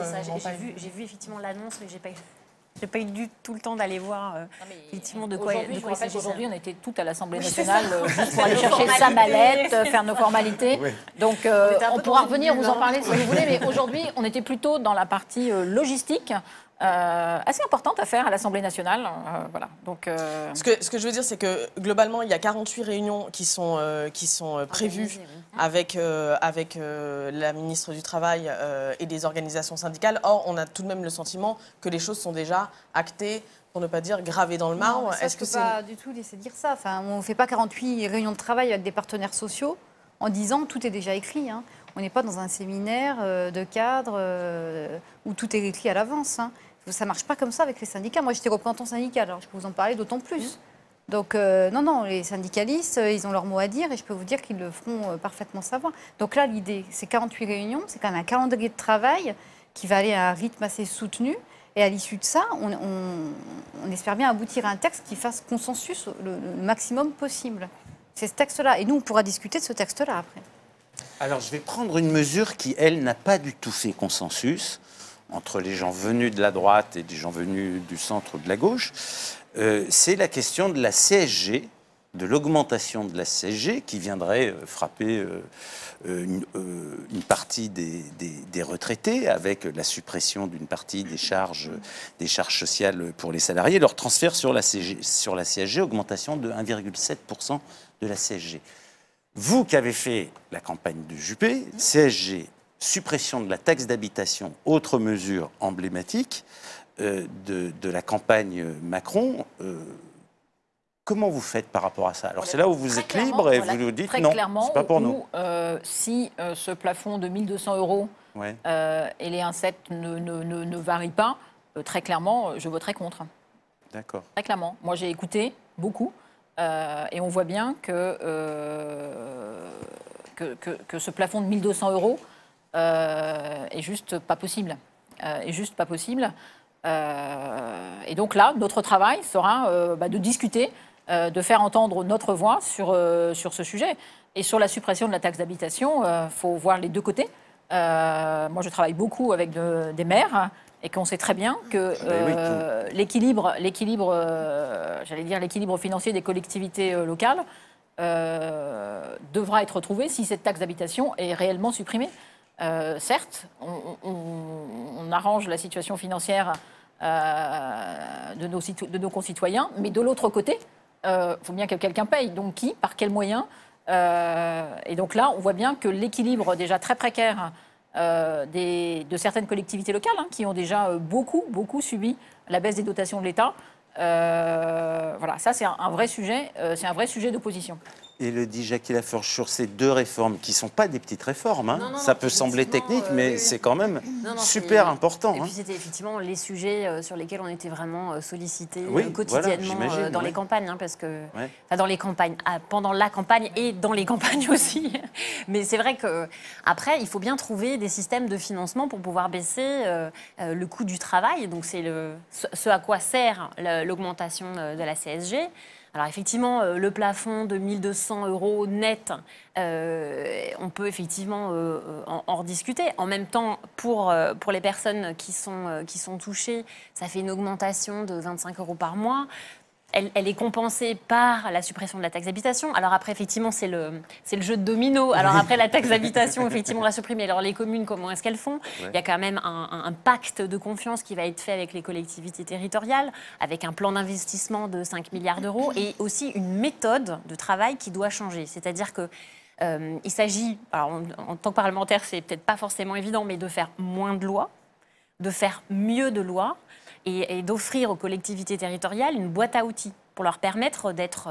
J'ai vu effectivement l'annonce, mais j'ai pas eu du tout le temps d'aller voir effectivement de quoi il s'agit. Aujourd'hui, on était toutes à l'Assemblée nationale juste pour aller chercher sa mallette, faire nos formalités. Oui. Donc, on pourra revenir vous en parler si vous voulez, mais aujourd'hui, on était plutôt dans la partie logistique. Assez importante à faire à l'Assemblée nationale. Voilà. Donc, ce que je veux dire, c'est que globalement, il y a 48 réunions qui sont prévues avec la ministre du Travail et des organisations syndicales. Or, on a tout de même le sentiment que les choses sont déjà actées, pour ne pas dire gravées dans le marbre. Est-ce que c'est pas du tout laisser dire ça? Enfin, on ne fait pas 48 réunions de travail avec des partenaires sociaux en disant tout est déjà écrit. Hein. On n'est pas dans un séminaire de cadre où tout est écrit à l'avance. Hein. Ça ne marche pas comme ça avec les syndicats. Moi, j'étais représentant syndical, alors je peux vous en parler d'autant plus. Donc, non, les syndicalistes, ils ont leur mot à dire et je peux vous dire qu'ils le feront parfaitement savoir. Donc là, l'idée, c'est 48 réunions, c'est quand même un calendrier de travail qui va aller à un rythme assez soutenu. Et à l'issue de ça, on espère bien aboutir à un texte qui fasse consensus le maximum possible. C'est ce texte-là. Et nous, on pourra discuter de ce texte-là après. Alors, je vais prendre une mesure qui, elle, n'a pas du tout fait consensus entre les gens venus de la droite et des gens venus du centre ou de la gauche. C'est la question de la CSG, de l'augmentation de la CSG qui viendrait frapper une partie des retraités avec la suppression d'une partie des charges sociales pour les salariés, leur transfert sur la CSG, augmentation de 1,7% de la CSG. Vous qui avez fait la campagne de Juppé, CSG suppression de la taxe d'habitation, autre mesure emblématique de la campagne Macron. Comment vous faites par rapport à ça? Alors c'est là où vous êtes libre et vous nous dites non, c'est pas pour nous. Si ce plafond de 1 200 € et les 1,7 ne varient pas, très clairement, je voterai contre. D'accord. Très clairement. Moi, j'ai écouté beaucoup et on voit bien que ce plafond de 1 200 € est juste pas possible. Et donc là, notre travail sera de discuter, de faire entendre notre voix sur ce sujet. Et sur la suppression de la taxe d'habitation, il faut voir les deux côtés. Moi, je travaille beaucoup avec des maires et qu'on sait très bien que l'équilibre financier des collectivités locales devra être trouvé si cette taxe d'habitation est réellement supprimée. Certes, on arrange la situation financière de nos concitoyens, mais de l'autre côté, il faut bien que quelqu'un paye. Donc qui, par quels moyens? Et donc là, on voit bien que l'équilibre déjà très précaire de certaines collectivités locales, qui ont déjà beaucoup subi la baisse des dotations de l'État, voilà, ça c'est un vrai sujet, d'opposition. Et le dit Jackie Laforge sur ces deux réformes, qui ne sont pas des petites réformes, ça peut sembler technique, mais c'est quand même super important. Et puis c'était effectivement les sujets sur lesquels on était vraiment sollicités quotidiennement dans les campagnes, parce que dans les campagnes, pendant la campagne et dans les campagnes aussi. Mais c'est vrai qu'après, il faut bien trouver des systèmes de financement pour pouvoir baisser le coût du travail. Donc c'est ce à quoi sert l'augmentation de la CSG. Alors effectivement, le plafond de 1 200 € net, on peut effectivement en rediscuter. En même temps, pour les personnes qui sont touchées, ça fait une augmentation de 25 € par mois. Elle est compensée par la suppression de la taxe d'habitation. Alors après, effectivement, c'est le jeu de domino. Alors après, la taxe d'habitation, effectivement, on l'a supprimée. Alors les communes, comment est-ce qu'elles font? Il y a quand même un pacte de confiance qui va être fait avec les collectivités territoriales, avec un plan d'investissement de 5 milliards d'euros et aussi une méthode de travail qui doit changer. C'est-à-dire que il s'agit, alors en tant que parlementaire, c'est peut-être pas forcément évident, mais de faire moins de lois, de faire mieux de lois, et d'offrir aux collectivités territoriales une boîte à outils pour leur permettre d'être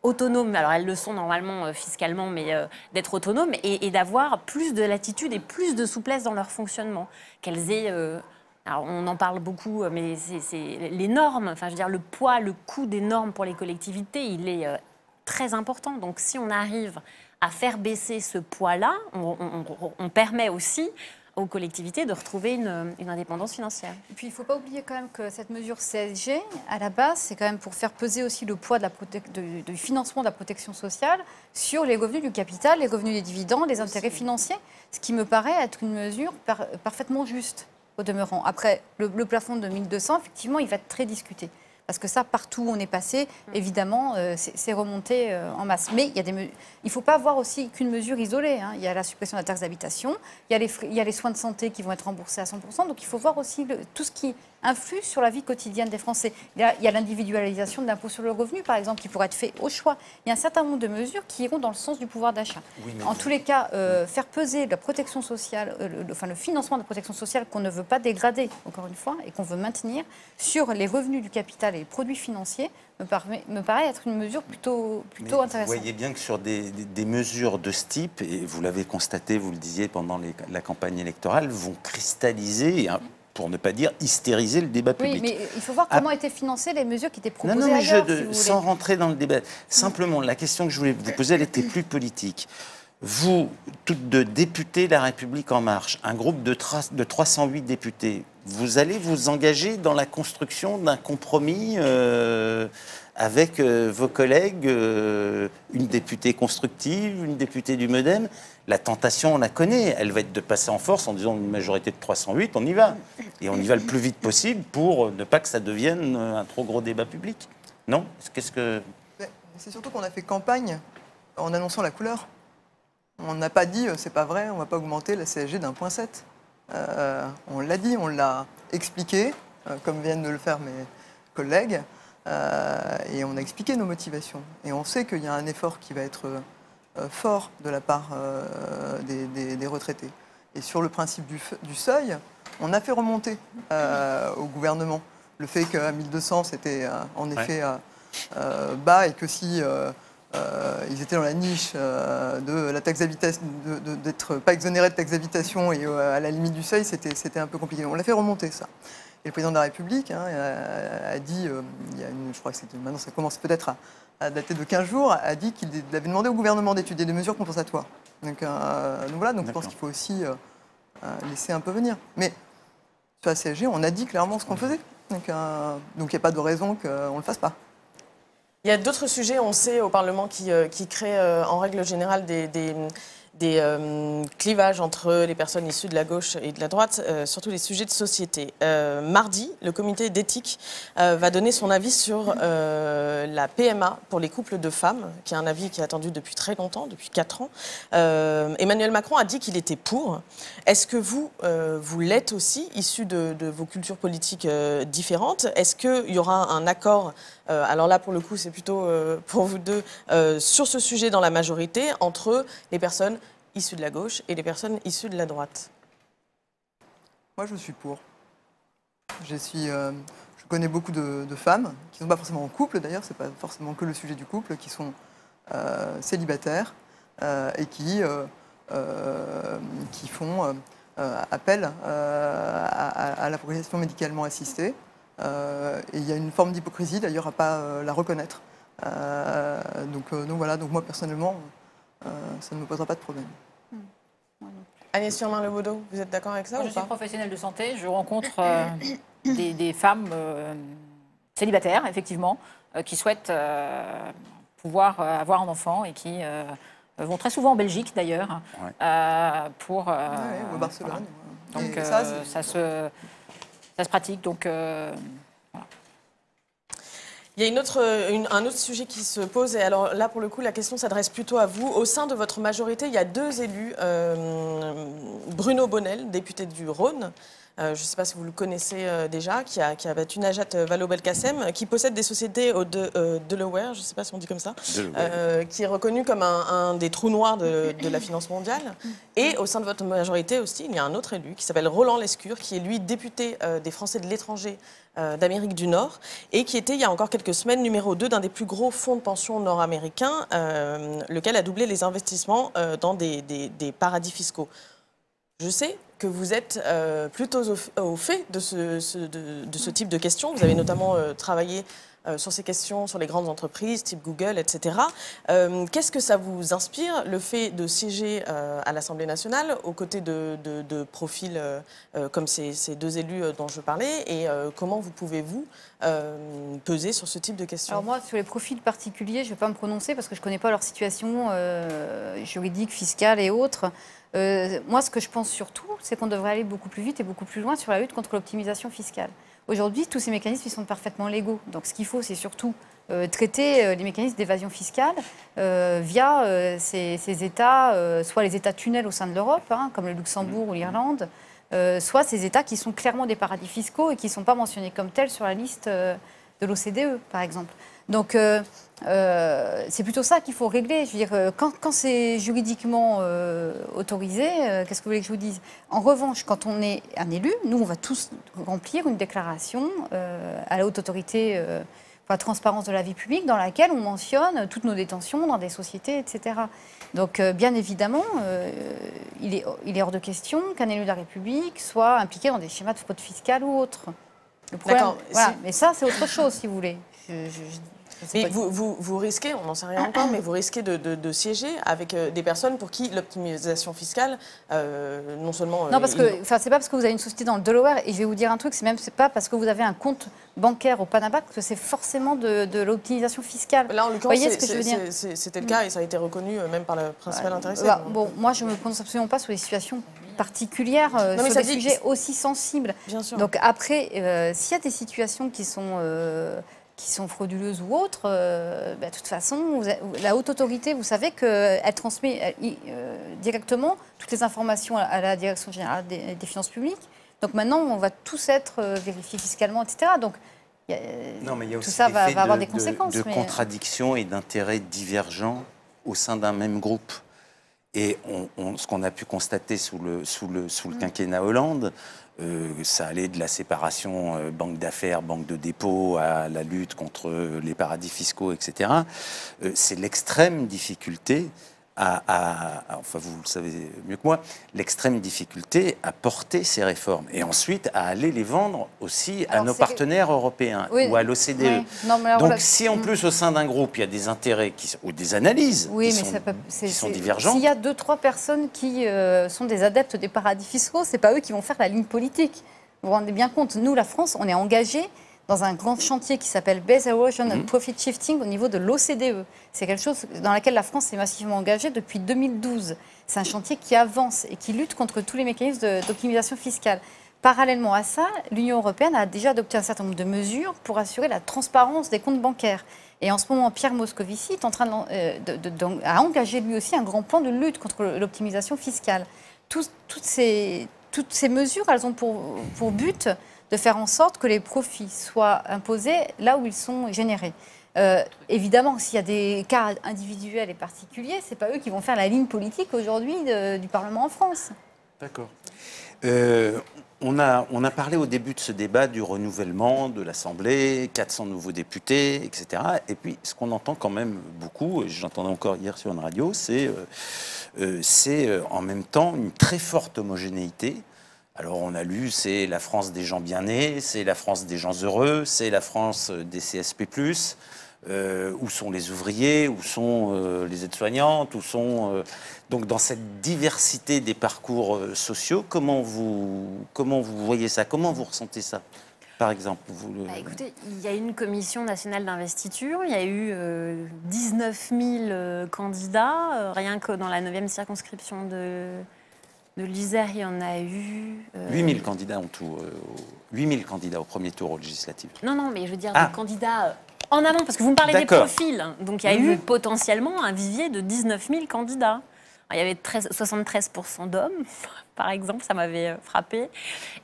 autonomes. Alors elles le sont normalement fiscalement, mais d'être autonomes et d'avoir plus de latitude et plus de souplesse dans leur fonctionnement. Qu'elles aient... alors on en parle beaucoup, mais c'est les normes, enfin je veux dire le poids, le coût des normes pour les collectivités, il est très important. Donc si on arrive à faire baisser ce poids-là, on permet aussi aux collectivités de retrouver une indépendance financière. Et puis il ne faut pas oublier quand même que cette mesure CSG, à la base, c'est quand même pour faire peser aussi le poids du financement de la protection sociale sur les revenus du capital, les revenus des dividendes, les intérêts financiers, ce qui me paraît être une mesure parfaitement juste au demeurant. Après, le plafond de 1 200, effectivement, il va être très discuté. Parce que ça, partout où on est passé, évidemment, c'est remonté en masse. Mais il ne faut pas voir aussi qu'une mesure isolée. Il y a la suppression de la taxe d'habitation, il y a les soins de santé qui vont être remboursés à 100%. Donc il faut voir aussi tout ce qui influe sur la vie quotidienne des Français. Il y a l'individualisation de l'impôt sur le revenu, par exemple, qui pourrait être fait au choix. Il y a un certain nombre de mesures qui iront dans le sens du pouvoir d'achat. En tous les cas, faire peser la protection sociale, le financement de la protection sociale qu'on ne veut pas dégrader, encore une fois, et qu'on veut maintenir, sur les revenus du capital et les produits financiers, me paraît être une mesure plutôt intéressante. Vous voyez bien que sur des mesures de ce type, et vous l'avez constaté, vous le disiez pendant la campagne électorale, vont cristalliser, pour ne pas dire hystériser le débat public. Oui, mais il faut voir comment étaient financées les mesures qui étaient proposées ailleurs, si vous sans rentrer dans le débat. Simplement, la question que je voulais vous poser, elle était plus politique. Vous, toutes deux députés de La République En Marche, un groupe de 308 députés, vous allez vous engager dans la construction d'un compromis avec vos collègues, une députée constructive, une députée du MoDem. La tentation, on la connaît, elle va être de passer en force en disant une majorité de 308, on y va. Et on y va le plus vite possible pour ne pas que ça devienne un trop gros débat public. Non? Qu'est-ce que... C'est surtout qu'on a fait campagne en annonçant la couleur. On n'a pas dit, c'est pas vrai, on ne va pas augmenter la CSG d'1,7. On l'a dit, on l'a expliqué, comme viennent de le faire mes collègues, et on a expliqué nos motivations. Et on sait qu'il y a un effort qui va être fort de la part des retraités. Et sur le principe du seuil, on a fait remonter au gouvernement le fait qu'à 1200, c'était en effet bas et que si ils étaient dans la niche de la taxe d'habitation, d'être pas exonérés de taxe d'habitation et à la limite du seuil, c'était un peu compliqué. On l'a fait remonter, ça. Et le président de la République a dit, je crois que maintenant ça commence peut-être à dater de 15 jours, a dit qu'il avait demandé au gouvernement d'étudier des mesures compensatoires. Donc voilà, je pense qu'il faut aussi laisser un peu venir. Mais sur la CSG, on a dit clairement ce qu'on faisait. Donc il n'y a pas de raison qu'on ne le fasse pas. Il y a d'autres sujets, on sait, au Parlement qui créent en règle générale des clivages entre les personnes issues de la gauche et de la droite, surtout les sujets de société. Mardi, le comité d'éthique va donner son avis sur la PMA pour les couples de femmes, qui est un avis qui est attendu depuis très longtemps, depuis 4 ans. Emmanuel Macron a dit qu'il était pour. Est-ce que vous l'êtes aussi, issu de vos cultures politiques différentes? Est-ce qu'il y aura un accord, alors là pour le coup c'est plutôt pour vous deux, sur ce sujet dans la majorité, entre les personnes issues de la gauche et les personnes issues de la droite? Moi, je suis pour. Je connais beaucoup de femmes qui ne sont pas forcément en couple, d'ailleurs, c'est pas forcément que le sujet du couple, qui sont célibataires et qui font appel à la procréation médicalement assistée. Et il y a une forme d'hypocrisie, d'ailleurs, à ne pas la reconnaître. Donc voilà, donc moi, personnellement, ça ne me posera pas de problème. Agnès Firmin-Lebaudot, vous êtes d'accord avec ça? Moi, je suis professionnelle de santé, je rencontre des femmes célibataires, effectivement, qui souhaitent pouvoir avoir un enfant et qui vont très souvent en Belgique, d'ailleurs, pour... au Barcelone. Voilà. Donc ça se pratique, donc... voilà. Il y a un autre sujet qui se pose, et alors là, pour le coup, la question s'adresse plutôt à vous. Au sein de votre majorité, il y a 2 élus, Bruno Bonnel, député du Rhône, je ne sais pas si vous le connaissez déjà, qui a battu Najat Vallaud-Belkacem, qui possède des sociétés au Delaware, je ne sais pas si on dit comme ça, qui est reconnu comme un des trous noirs de la finance mondiale. Et au sein de votre majorité aussi, il y a un autre élu qui s'appelle Roland Lescure, qui est lui député des Français de l'étranger d'Amérique du Nord, et qui était, il y a encore quelques semaines, numéro 2 d'un des plus gros fonds de pension nord-américains, lequel a doublé les investissements dans des paradis fiscaux. Je sais que vous êtes plutôt au fait de ce type de questions. Vous avez notamment travaillé sur ces questions, sur les grandes entreprises, type Google, etc. Qu'est-ce que ça vous inspire, le fait de siéger à l'Assemblée nationale, aux côtés de profils comme ces 2 élus dont je parlais, et comment pouvez-vous peser sur ce type de questions? Alors moi, sur les profils particuliers, je ne vais pas me prononcer parce que je ne connais pas leur situation juridique, fiscale et autres. Moi, ce que je pense surtout, c'est qu'on devrait aller beaucoup plus vite et beaucoup plus loin sur la lutte contre l'optimisation fiscale. Aujourd'hui, tous ces mécanismes ils sont parfaitement légaux. Donc, ce qu'il faut, c'est surtout traiter les mécanismes d'évasion fiscale via ces États, soit les États tunnels au sein de l'Europe, comme le Luxembourg ou l'Irlande, soit ces États qui sont clairement des paradis fiscaux et qui ne sont pas mentionnés comme tels sur la liste de l'OCDE, par exemple. Donc, c'est plutôt ça qu'il faut régler. Je veux dire, quand c'est juridiquement autorisé, qu'est-ce que vous voulez que je vous dise? En revanche, quand on est un élu, nous, on va tous remplir une déclaration à la haute autorité pour la transparence de la vie publique dans laquelle on mentionne toutes nos détentions dans des sociétés, etc. Donc, bien évidemment, il est hors de question qu'un élu de la République soit impliqué dans des schémas de fraude fiscale ou autre. Le problème, voilà. Mais ça, c'est autre chose, si vous voulez. Mais vous risquez, on n'en sait rien encore, mais vous risquez de siéger avec des personnes pour qui l'optimisation fiscale, non seulement... Non, parce que c'est pas parce que vous avez une société dans le Delaware, et je vais vous dire un truc, c'est pas parce que vous avez un compte bancaire au Panama que c'est forcément de l'optimisation fiscale. Là, en l'occurrence, c'était le cas et ça a été reconnu même par le principal intéressé. Bon, moi, je ne me prononce absolument pas sur les situations particulières, sur des sujets aussi sensibles. Bien sûr. Donc après, s'il y a des situations qui sont frauduleuses ou autres, de toute façon, la haute autorité, vous savez qu'elle transmet directement toutes les informations à la Direction générale des finances publiques. Donc maintenant, on va tous être vérifiés fiscalement, etc. Donc non, mais il y a aussi tout ça va avoir des conséquences. De contradictions et d'intérêts divergents au sein d'un même groupe. Et ce qu'on a pu constater sous le quinquennat Hollande, ça allait de la séparation banque d'affaires, banque de dépôt, à la lutte contre les paradis fiscaux, etc. C'est l'extrême difficulté enfin vous le savez mieux que moi, l'extrême difficulté à porter ces réformes et ensuite à aller les vendre aussi à nos partenaires européens ou à l'OCDE. Oui. Donc voilà, si en plus au sein d'un groupe il y a des intérêts ou des analyses qui sont divergentes. S'il y a 2-3 personnes qui sont des adeptes des paradis fiscaux, c'est pas eux qui vont faire la ligne politique. Vous vous rendez bien compte, nous la France, on est engagés dans un grand chantier qui s'appelle Base Erosion and Profit Shifting au niveau de l'OCDE. C'est quelque chose dans lequel la France s'est massivement engagée depuis 2012. C'est un chantier qui avance et qui lutte contre tous les mécanismes d'optimisation fiscale. Parallèlement à ça, l'Union européenne a déjà adopté un certain nombre de mesures pour assurer la transparence des comptes bancaires. Et en ce moment, Pierre Moscovici est en train a engagé lui aussi un grand plan de lutte contre l'optimisation fiscale. Toutes ces mesures, elles ont pour but de faire en sorte que les profits soient imposés là où ils sont générés. Évidemment, s'il y a des cas individuels et particuliers, ce n'est pas eux qui vont faire la ligne politique aujourd'hui du Parlement en France. D'accord. On a parlé au début de ce débat du renouvellement de l'Assemblée, 400 nouveaux députés, etc. Et puis, ce qu'on entend quand même beaucoup, et j'entendais encore hier sur une radio, c'est en même temps une très forte homogénéité. Alors on a lu, c'est la France des gens bien nés, c'est la France des gens heureux, c'est la France des CSP+, où sont les ouvriers, où sont les aides-soignantes, où sont... Donc dans cette diversité des parcours sociaux, comment vous voyez ça? Comment vous ressentez ça, par exemple? Écoutez, il y a une commission nationale d'investiture, il y a eu 19 000 candidats, rien que dans la 9e circonscription de l'Isère, il y en a eu... 8 000 candidats en tout, 8 000 candidats au premier tour aux législatives. Non, mais je veux dire des candidats en amont, parce que vous me parlez des profils. Donc il y a eu potentiellement un vivier de 19 000 candidats. Alors, il y avait 73% d'hommes, par exemple, ça m'avait frappé.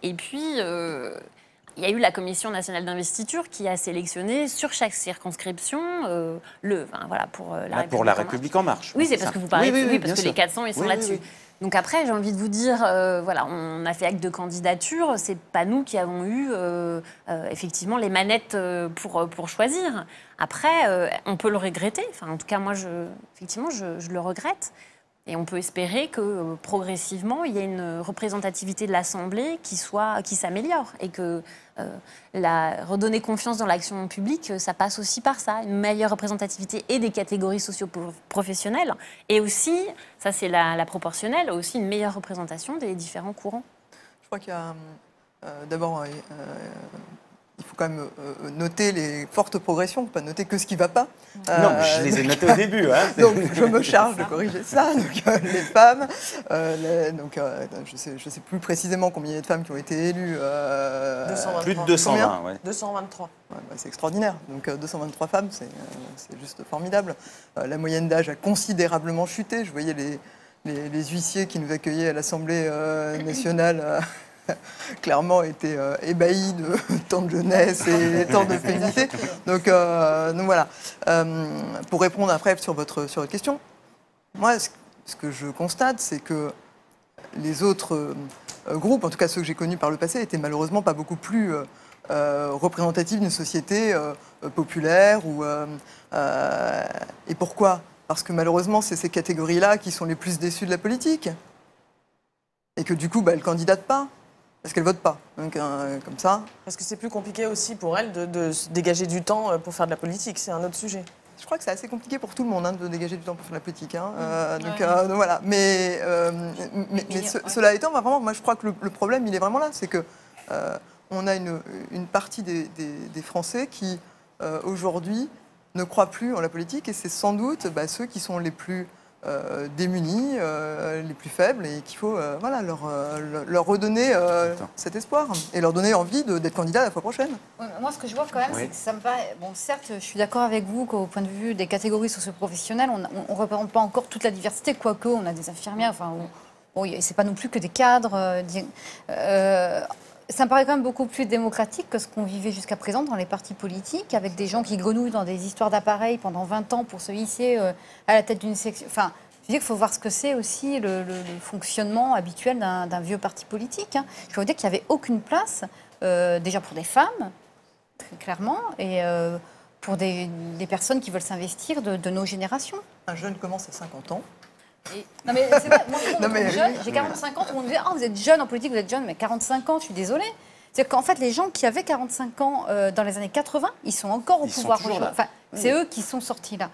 Et puis... il y a eu la Commission nationale d'investiture qui a sélectionné sur chaque circonscription pour la République en marche. Oui, c'est parce que vous parlez, parce que les 400 ils sont là-dessus. Donc après, j'ai envie de vous dire, on a fait acte de candidature, c'est pas nous qui avons eu effectivement les manettes pour choisir. Après, on peut le regretter. Enfin, en tout cas, moi, je le regrette. Et on peut espérer que progressivement, il y ait une représentativité de l'Assemblée qui s'améliore et que redonner confiance dans l'action publique, ça passe aussi par ça, une meilleure représentativité et des catégories socio-professionnelles et aussi, ça c'est la proportionnelle, aussi une meilleure représentation des différents courants. Je crois qu'il y a d'abord... il faut quand même noter les fortes progressions, pas noter que ce qui ne va pas. Non, mais je les ai notées au début. Hein. Donc, je me charge de corriger ça. Donc, les femmes, je sais plus précisément combien il y a de femmes qui ont été élues. 223. Plus de 220, ouais. 223. Ouais, c'est extraordinaire. Donc, 223 femmes, c'est juste formidable. La moyenne d'âge a considérablement chuté. Je voyais les huissiers qui nous accueillaient à l'Assemblée nationale... clairement étaient ébahis de tant de jeunesse et tant de féminité. Donc voilà. Pour répondre après sur votre question, moi, ce que je constate, c'est que les autres groupes, en tout cas ceux que j'ai connus par le passé, étaient malheureusement pas beaucoup plus représentatifs d'une société populaire. Et pourquoi? Parce que malheureusement, c'est ces catégories-là qui sont les plus déçues de la politique. Et que du coup, elles ne candidatent pas. Parce qu'elles ne votent pas. Donc, comme ça. Parce que c'est plus compliqué aussi pour elles de se dégager du temps pour faire de la politique. C'est un autre sujet. Je crois que c'est assez compliqué pour tout le monde de dégager du temps pour faire de la politique. Donc voilà. Mais cela étant, vraiment, moi je crois que le problème, il est vraiment là. C'est qu'on a une partie des Français qui, aujourd'hui, ne croient plus en la politique. Et c'est sans doute ceux qui sont les plus... démunis, les plus faibles, et qu'il faut leur redonner cet espoir et leur donner envie d'être candidat la fois prochaine. Oui, moi, ce que je vois quand même, c'est que ça me paraît... Bon, certes, je suis d'accord avec vous qu'au point de vue des catégories socio-professionnelles, on ne représente pas encore toute la diversité, quoique on a des infirmières, c'est pas non plus que des cadres. Ça me paraît quand même beaucoup plus démocratique que ce qu'on vivait jusqu'à présent dans les partis politiques, avec des gens qui grenouillent dans des histoires d'appareils pendant 20 ans pour se hisser à la tête d'une section. Enfin, Je veux dire qu'il faut voir ce que c'est aussi le fonctionnement habituel d'un vieux parti politique. Hein. Je veux dire qu'il n'y avait aucune place, déjà pour des femmes, très clairement, et pour des personnes qui veulent s'investir de nos générations. Un jeune commence à 50 ans. Non mais c'est vrai, moi Non, mais- jeune, j'ai 45 ans, tout le monde me dit « Ah, vous êtes jeune en politique, vous êtes jeune », mais 45 ans, je suis désolée. C'est-à-dire qu'en fait, les gens qui avaient 45 ans dans les années 80, ils sont encore au pouvoir. toujours là. Enfin, c'est eux qui sont sortis là.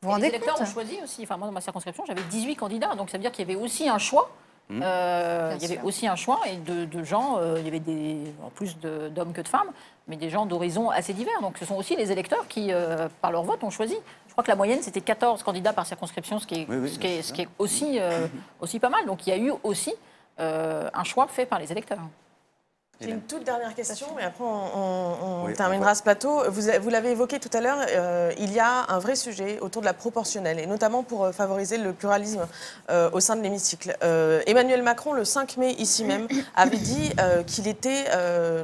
Vous vous Et les rendez électeurs compte ont choisi aussi. Enfin, moi, dans ma circonscription, j'avais 18 candidats. Donc, ça veut dire qu'il y avait aussi un choix. Il y avait sûr. aussi un choix et de gens, il y avait en plus d'hommes que de femmes, mais des gens d'horizons assez divers. Donc ce sont aussi les électeurs qui, par leur vote, ont choisi. Je crois que la moyenne, c'était 14 candidats par circonscription, ce qui est aussi pas mal. Donc il y a eu aussi un choix fait par les électeurs. J'ai une toute dernière question et après on Oui, terminera ce plateau. Vous l'avez évoqué tout à l'heure, il y a un vrai sujet autour de la proportionnelle et notamment pour favoriser le pluralisme au sein de l'hémicycle. Emmanuel Macron, le 5 mai, ici même, avait dit qu'il était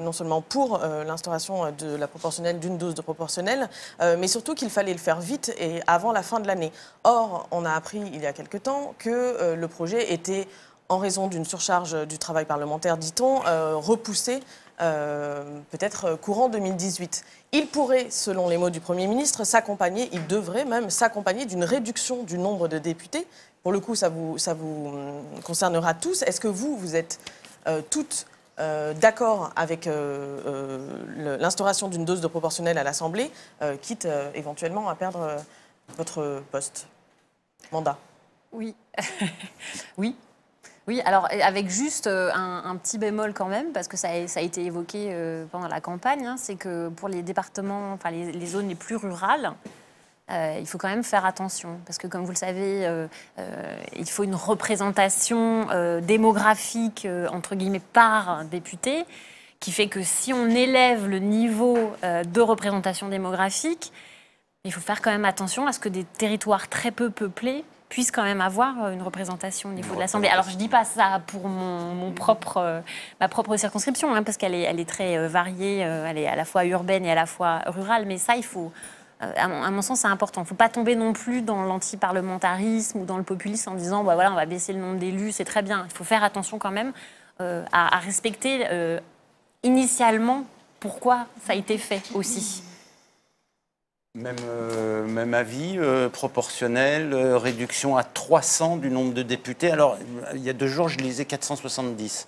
non seulement pour l'instauration de la proportionnelle, d'une dose de proportionnelle, mais surtout qu'il fallait le faire vite et avant la fin de l'année. Or, on a appris il y a quelque temps que le projet était en raison d'une surcharge du travail parlementaire, dit-on, repoussé peut-être courant 2018. Il pourrait, selon les mots du Premier ministre, s'accompagner, il devrait même s'accompagner d'une réduction du nombre de députés. Pour le coup, ça vous concernera tous. Est-ce que vous êtes toutes d'accord avec l'instauration d'une dose de proportionnelle à l'Assemblée, quitte éventuellement à perdre votre poste, mandat? Oui. Oui. Oui, alors avec juste un petit bémol quand même, parce que ça a été évoqué pendant la campagne, hein, c'est que pour les départements, enfin les zones les plus rurales, il faut quand même faire attention, parce que comme vous le savez, il faut une représentation démographique, entre guillemets, par député, qui fait que si on élève le niveau de représentation démographique, il faut faire quand même attention à ce que des territoires très peu peuplés puissent quand même avoir une représentation au niveau de l'Assemblée. Alors, je ne dis pas ça pour ma propre circonscription, hein, parce qu'elle est très variée, elle est à la fois urbaine et à la fois rurale, mais ça, il faut, à mon sens, c'est important. Il ne faut pas tomber non plus dans l'antiparlementarisme ou dans le populisme en disant, bah, voilà, on va baisser le nombre d'élus, c'est très bien. Il faut faire attention quand même à respecter initialement pourquoi ça a été fait aussi. Même avis, proportionnel, réduction à 300 du nombre de députés. Alors, il y a 2 jours, je lisais 470.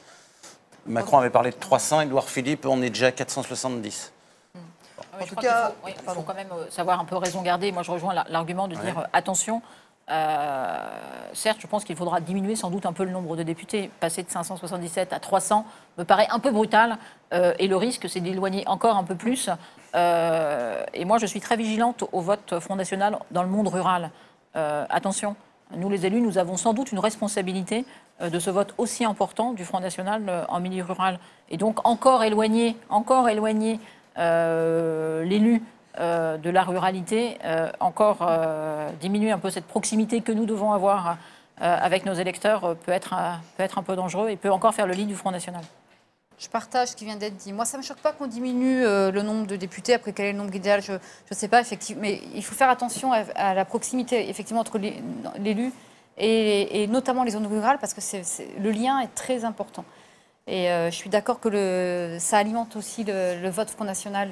Macron avait parlé de 300, Édouard Philippe, on est déjà à 470. En tout cas, il faut quand même savoir un peu raison garder. Moi, je rejoins l'argument de dire attention. Certes, je pense qu'il faudra diminuer sans doute un peu le nombre de députés. Passer de 577 à 300 me paraît un peu brutal. Et le risque, c'est d'éloigner encore un peu plus. Et moi, je suis très vigilante au vote Front National dans le monde rural. Attention, nous les élus, nous avons sans doute une responsabilité de ce vote aussi important du Front National en milieu rural. Et donc, encore éloigner l'élu de la ruralité, encore diminuer un peu cette proximité que nous devons avoir avec nos électeurs peut être un peu dangereux et peut encore faire le lit du Front National. Je partage ce qui vient d'être dit. Moi, ça ne me choque pas qu'on diminue le nombre de députés. Après, quel est le nombre idéal, je ne sais pas, effectivement. Mais il faut faire attention à la proximité, effectivement, entre l'élu et notamment les zones rurales, parce que le lien est très important. Et je suis d'accord que ça alimente aussi le vote Front National,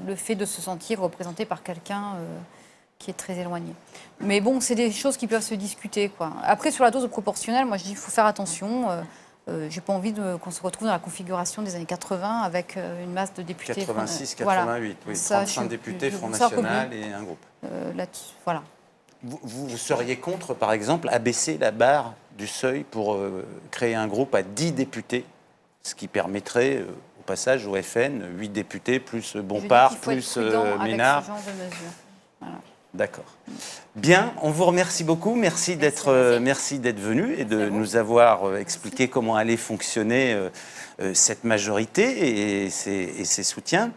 le fait de se sentir représenté par quelqu'un qui est très éloigné. Mais bon, c'est des choses qui peuvent se discuter, quoi. Après, sur la dose proportionnelle, moi, je dis qu'il faut faire attention. J'ai pas envie qu'on se retrouve dans la configuration des années 80 avec une masse de députés. 86, 88, voilà. oui. Ça, 35 députés, Front National et un groupe. Voilà. Vous seriez contre, par exemple, abaisser la barre du seuil pour créer un groupe à 10 députés, ce qui permettrait, au passage, au FN, 8 députés, plus Bompard, plus Ménard. Voilà. D'accord. Bien, on vous remercie beaucoup. Merci d'être venu et de nous avoir expliqué comment allait fonctionner cette majorité et ses soutiens.